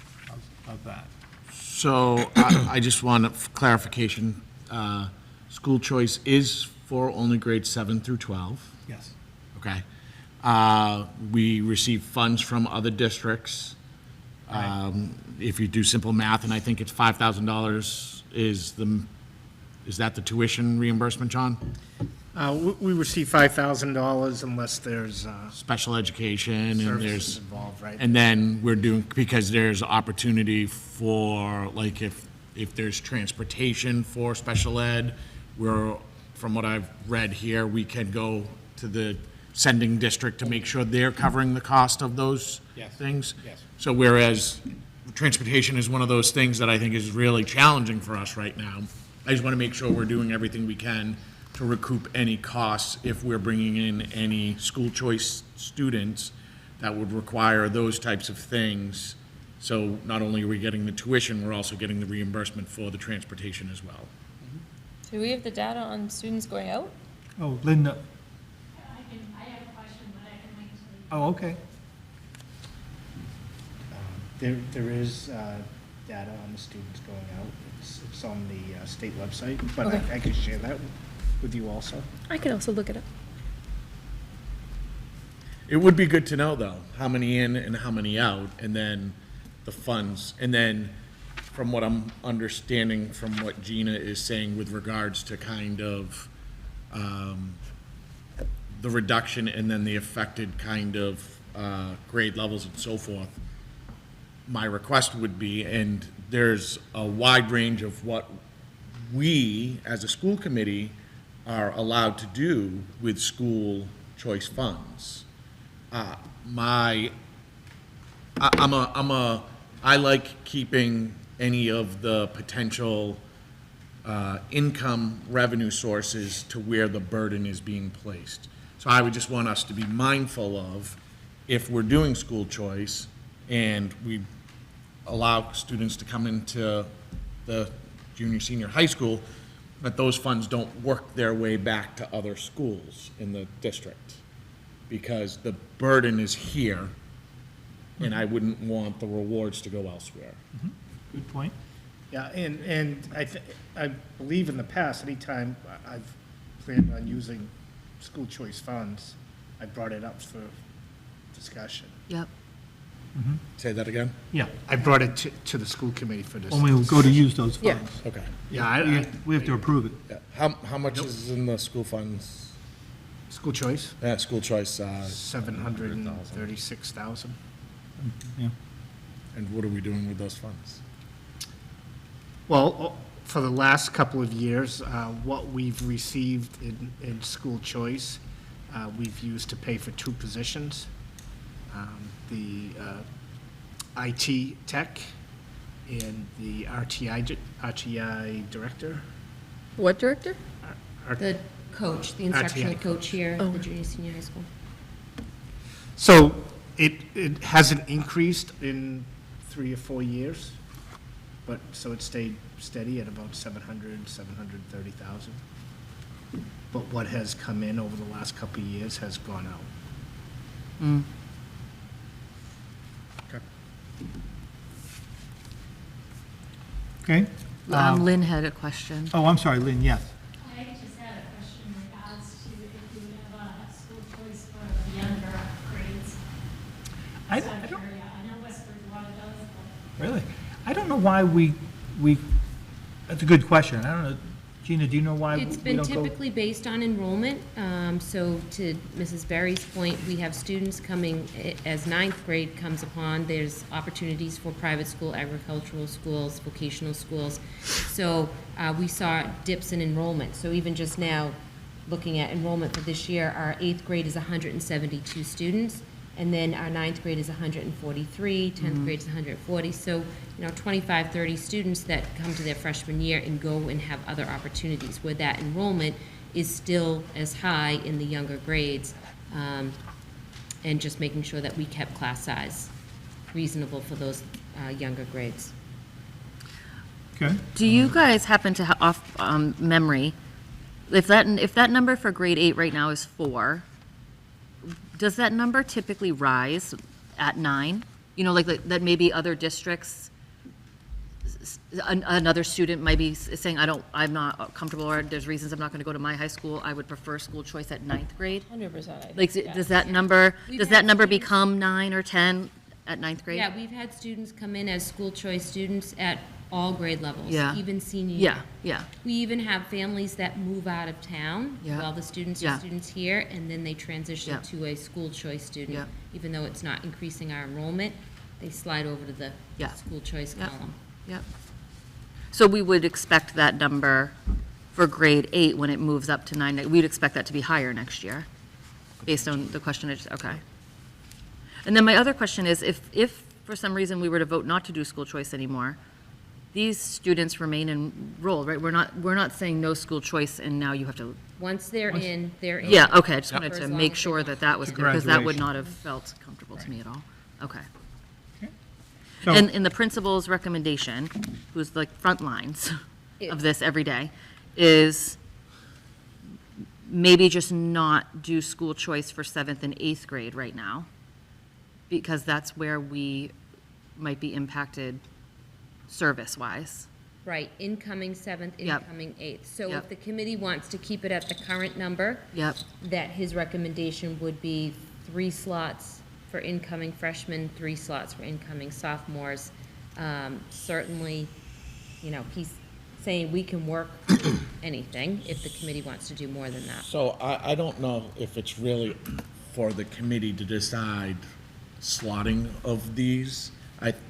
of that. So I just want clarification. School choice is for only grades 7 through 12. Yes. Okay. We receive funds from other districts. If you do simple math, and I think it's $5,000 is that the tuition reimbursement, John? We receive $5,000 unless there's Special education and services there's, involved, right? and then we're doing, because there's opportunity for, like, if there's transportation for special ed, from what I've read here, we can go to the sending district to make sure they're covering the cost of those Yes. things. Yes. So whereas transportation is one of those things that I think is really challenging for us right now, I just want to make sure we're doing everything we can to recoup any costs if we're bringing in any school choice students that would require those types of things. So not only are we getting the tuition, we're also getting the reimbursement for the transportation as well. Do we have the data on students going out? Oh, Linda, I have a question, but I can wait until you. oh, okay. There is data on the students going out. It's on the state website, but Okay. I could share that with you also. I could also look it up. It would be good to know, though, how many in and how many out, and then the funds. And then, from what I'm understanding from what Gina is saying with regards to kind of the reduction and then the affected kind of grade levels and so forth, my request would be, and there's a wide range of what we, as a school committee, are allowed to do with school choice funds. I like keeping any of the potential income revenue sources to where the burden is being placed. So I would just want us to be mindful of, if we're doing school choice and we allow students to come into the junior, senior high school, that those funds don't work their way back to other schools in the district. Because the burden is here, and I wouldn't want the rewards to go elsewhere. Good point. Yeah, and I believe in the past, anytime I've planned on using school choice funds, I brought it up for discussion. Yep. Say that again? Yeah, I brought it to the school committee for when discussion. we go to use those Yeah. funds. Okay. Yeah, We have to approve it. Yeah. How much is in the school funds? school choice, School choice, 736,000. Yeah. and what are we doing with those funds? Well, for the last couple of years, what we've received in school choice, we've used to pay for two positions. The IT tech and the RTI director. What director? The coach, the instructional RTI coach here Oh. at the junior, senior high school. So it hasn't increased in 3 or 4 years, but, so it stayed steady at about 730,000. But what has come in over the last couple of years has gone out. Okay. Lynn had a question. Oh, I'm sorry, Lynn, yes. I just had a question in regards to if you would ever have school choice for the younger grades. I Just out of don't- curiosity. I know West Bridgewater does, but Really? I don't know why we, that's a good question. I don't know. Gina, do you know why we It's don't been go? typically based on enrollment. So to Mrs. Berry's point, we have students coming, as ninth grade comes upon, there's opportunities for private school, agricultural schools, vocational schools. So we saw dips in enrollment. So even just now, looking at enrollment for this year, our eighth grade is 172 students, and then our ninth grade is 143, 10th grade is 140. So, 25, 30 students that come to their freshman year and go and have other opportunities, where that enrollment is still as high in the younger grades, and just making sure that we kept class size reasonable for those younger grades. Okay. Do you guys happen to, off memory, if that number for grade 8 right now is 4, does that number typically rise at 9? Like that maybe other districts, another student might be saying, I'm not comfortable, or there's reasons I'm not going to go to my high school. I would prefer school choice at 9th grade. 100%, I think. Like, does that number become 9 or 10 at 9th grade? Yeah, we've had students come in as school choice students at all grade levels, Yeah. even senior year. Yeah. We even have families that move out of town Yeah. while the students Yeah. are students here, and then they transition Yeah. to a school choice student. Yeah. Even though it's not increasing our enrollment, they slide over to the Yeah. school choice Yeah. column. Yep. So we would expect that number for grade 8, when it moves up to 9, we'd expect that to be higher next year, based on the question, okay. And then my other question is, if for some reason we were to vote not to do school choice anymore, these students remain enrolled, right? We're not saying no school choice and now you have to, Once they're in, they're in. yeah, okay, I just For wanted as to long make as they sure want. that that was To clear, because that would graduation. not have felt comfortable to me at all. Okay. So- And in the principal's recommendation, who's like front lines of this every day, is maybe just not do school choice for 7th and 8th grade right now, because that's where we might be impacted service-wise. Right, incoming 7th, Yep. incoming 8th. So Yep. if the committee wants to keep it at the current number, Yep, that his recommendation would be 3 slots for incoming freshmen, 3 slots for incoming sophomores. Certainly, he's saying we can work anything if the committee wants to do more than that. So I don't know if it's really for the committee to decide slotting of these.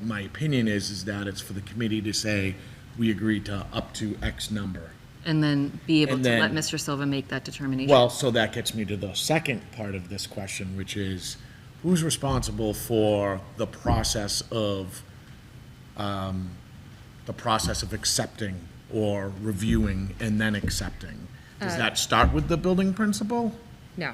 My opinion is that it's for the committee to say, we agree to up to X number. and then be able And to let then- Mr. Silva make that determination. Well, so that gets me to the second part of this question, which is, who's responsible for the process of accepting or reviewing and then accepting? Does that start with the building principal? No.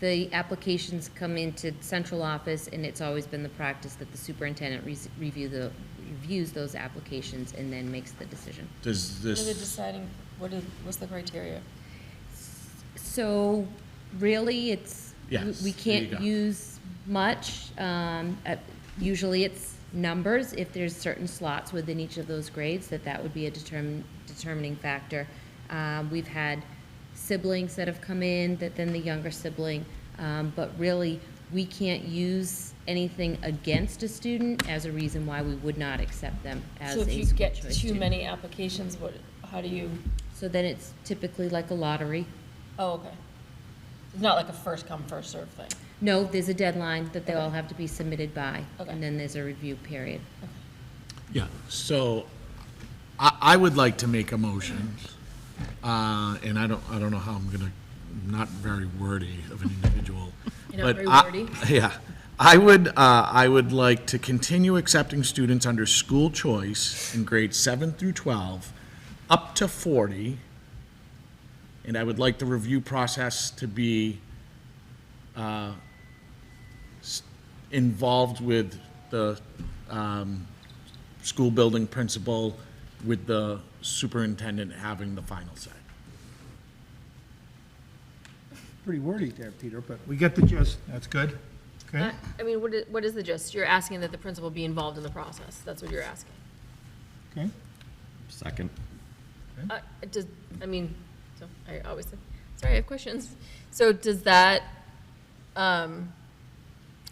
The applications come into central office, and it's always been the practice that the superintendent reviews those applications and then makes the decision. Does What are they this, deciding, what's the criteria? So really, it's, Yes, we there you can't go. use much. Usually it's numbers. If there's certain slots within each of those grades, that would be a determining factor. We've had siblings that have come in, that then the younger sibling, but really, we can't use anything against a student as a reason why we would not accept them as So a if you school get choice too student. many applications, how do you, So then it's typically like a lottery. oh, okay. It's not like a first come, first served thing. No, there's a deadline that they all Okay. have to be submitted by, Okay. and then there's a review period. yeah, so I would like to make a motion, and I don't know how I'm gonna, not very wordy of an individual. You're not but very wordy? Yeah, I would like to continue accepting students under school choice in grades 7 through 12, up to 40. And I would like the review process to be involved with the school building principal, with the superintendent having the final say. Pretty wordy there, Peter, but we get the gist. That's good. Okay? I mean, what is the gist? You're asking that the principal be involved in the process. That's what you're asking. Okay. Second. Does, I mean, so I always say, sorry, I have questions. So does that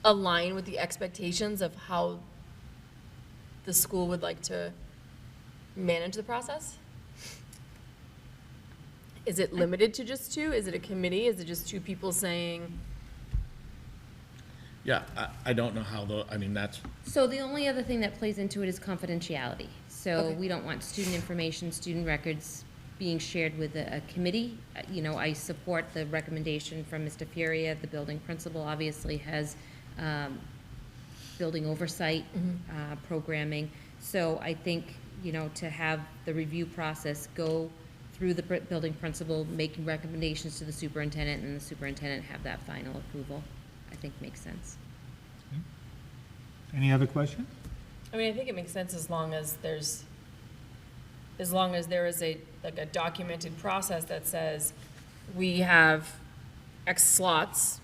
align with the expectations of how the school would like to manage the process? Is it limited to just two? Is it a committee? Is it just two people saying, Yeah, I don't know how I mean, that's, So the only other thing that plays into it is confidentiality. So Okay. we don't want student information, student records being shared with a committee. You know, I support the recommendation from Mr. Furia. The building principal obviously has building oversight, programming. So I think, you know, to have the review process go through the building principal, making recommendations to the superintendent, and the superintendent have that final approval, I think makes sense. Any other questions? I mean, I think it makes sense as long as there is a documented process that says, we have X slots,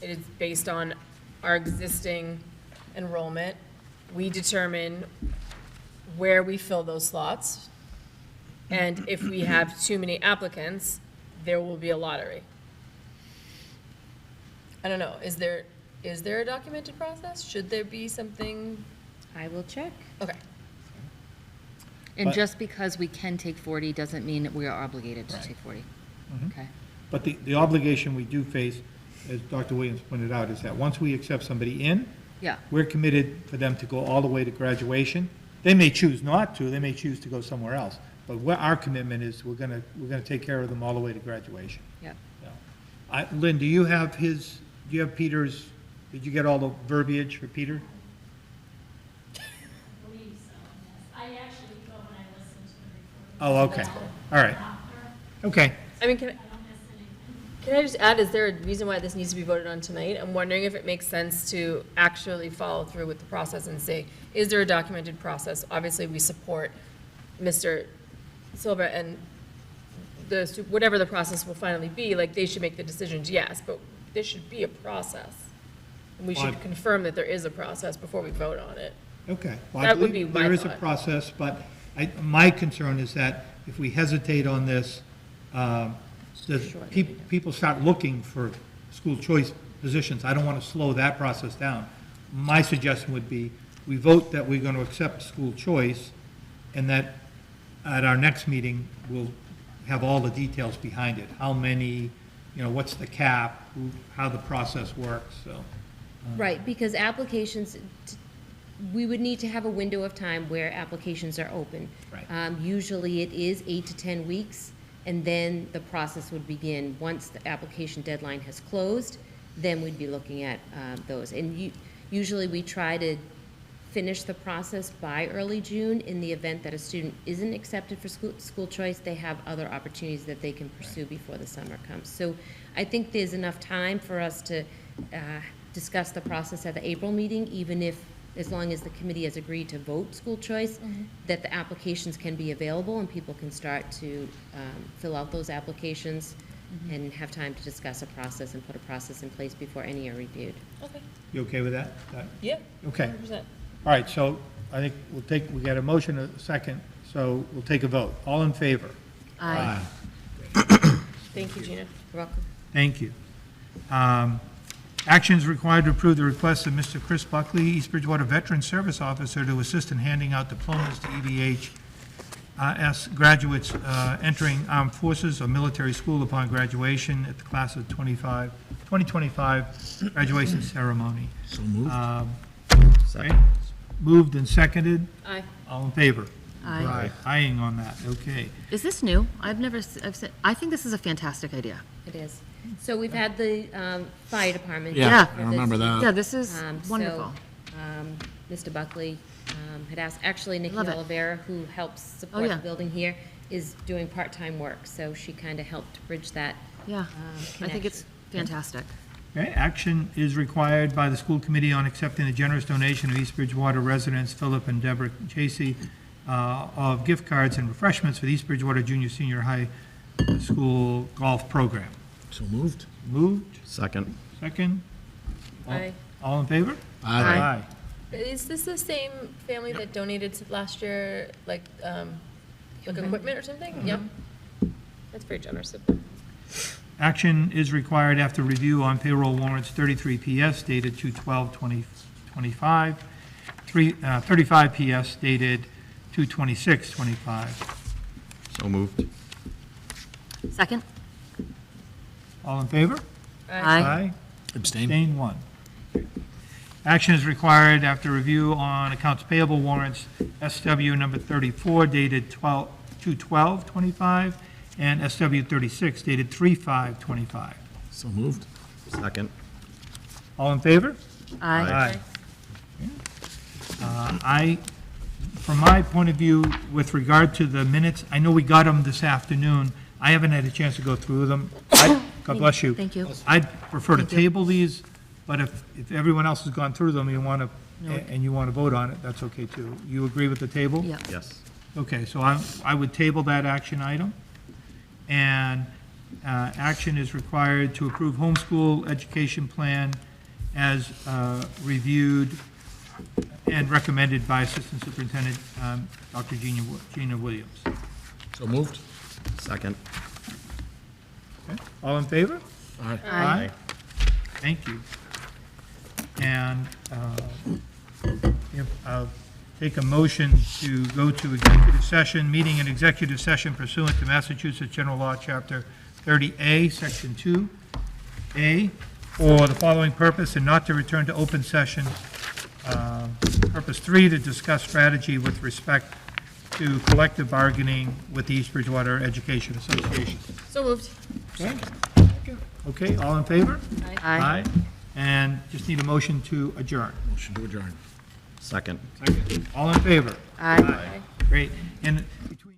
it is based on our existing enrollment, we determine where we fill those slots, and if we have too many applicants, there will be a lottery. I don't know, is there a documented process? Should there be something? I will check. Okay. And But- just because we can take 40 doesn't mean that we are obligated to take 40. Okay. But the obligation we do face, as Dr. Williams pointed out, is that once we accept somebody in, Yeah. we're committed for them to go all the way to graduation. They may choose not to, they may choose to go somewhere else, but our commitment is we're gonna take care of them all the way to graduation. Yep. Lynn, do you have Peter's, did you get all the verbiage for Peter? I believe so, yes. I actually go when I listen to the recording. Oh, okay, all right, After, okay. I mean, can I don't miss anything. I just add, is there a reason why this needs to be voted on tonight? I'm wondering if it makes sense to actually follow through with the process and say, is there a documented process? Obviously, we support Mr. Silva and whatever the process will finally be, like, they should make the decisions, yes, but there should be a process. And we should Well, confirm that there is a process before we vote on it. Okay. Well, I That would be believe my there is a thought. process, but my concern is that if we hesitate on this, people start looking for school choice positions. I don't want to slow that process down. My suggestion would be, we vote that we're going to accept school choice, and that at our next meeting, we'll have all the details behind it. How many, what's the cap, how the process works, so. Right, because applications, we would need to have a window of time where applications are open. Right. Usually it is 8 to 10 weeks, and then the process would begin. Once the application deadline has closed, then we'd be looking at those. And usually we try to finish the process by early June. In the event that a student isn't accepted for school choice, they have other opportunities that they can pursue before the summer comes. So I think there's enough time for us to discuss the process at the April meeting, even if, as long as the committee has agreed to vote school choice, that the applications can be available and people can start to fill out those applications and have time to discuss a process and put a process in place before any are reviewed. Okay. You okay with that? Yeah. Okay. 100%. All right, so I think we got a motion, a second, so we'll take a vote. All in favor? Aye. Thank you, Gina. You're welcome. Thank you. Actions required to approve the request of Mr. Chris Buckley, East Bridgewater Veteran Service Officer, to assist in handing out diplomas to EBHS graduates entering armed forces or military school upon graduation at the class of 2025 graduation ceremony. So moved. Right? Moved and seconded. Aye. All in favor? Aye. Eyeing on that, okay. Is this new? I think this is a fantastic idea. It is. So we've had the fire department. Yeah, Yeah. I remember that. Yeah, this is So, wonderful. Mr. Buckley had asked, actually Nikki Love it. Oliveira, who helps support yeah. the building here, is doing part-time work, so she kind of helped bridge that Yeah, I think it's connection. fantastic. Okay, action is required by the school committee on accepting the generous donation of East Bridgewater residents Philip and Deborah Chasey of gift cards and refreshments for the East Bridgewater Junior Senior High School Golf Program. So moved. Moved, Second. second? Aye. All in favor? Aye. Is this the same family that donated last year, like equipment or something? Yep. That's very generous of them. Action is required after review on payroll warrants 33 PS dated 2/12/2025, 35 PS dated 2/26/25. So moved. Second? All in favor? Aye. Abstain. Abstain, one. Action is required after review on accounts payable warrants SW number 34 dated 2/12/25 and SW 36 dated 3/5/25. So moved. Second. All in favor? Aye. From my point of view, with regard to the minutes, I know we got them this afternoon. I haven't had a chance to go through them. God bless you. Thank you. I'd prefer to Thank you. table these, but if everyone else has gone through them, you want to, and you want to vote on it, that's okay too. You agree with the table? Yeah. Yes. Okay, so I would table that action item. And action is required to approve homeschool education plan as reviewed and recommended by Assistant Superintendent Dr. Gina Williams. So moved. Second. Okay, all in favor? Aye. Aye. Thank you. And I'll take a motion to go to executive session, meeting in executive session pursuant to Massachusetts General Law, Chapter 30A, Section 2A, for the following purpose, and not to return to open session. Purpose 3, to discuss strategy with respect to collective bargaining with the East Bridgewater Education Association. So moved. Okay? Okay, all in favor? Aye. And just need a motion to adjourn. Motion to adjourn. Second. Second. All in favor? Aye. Great. And between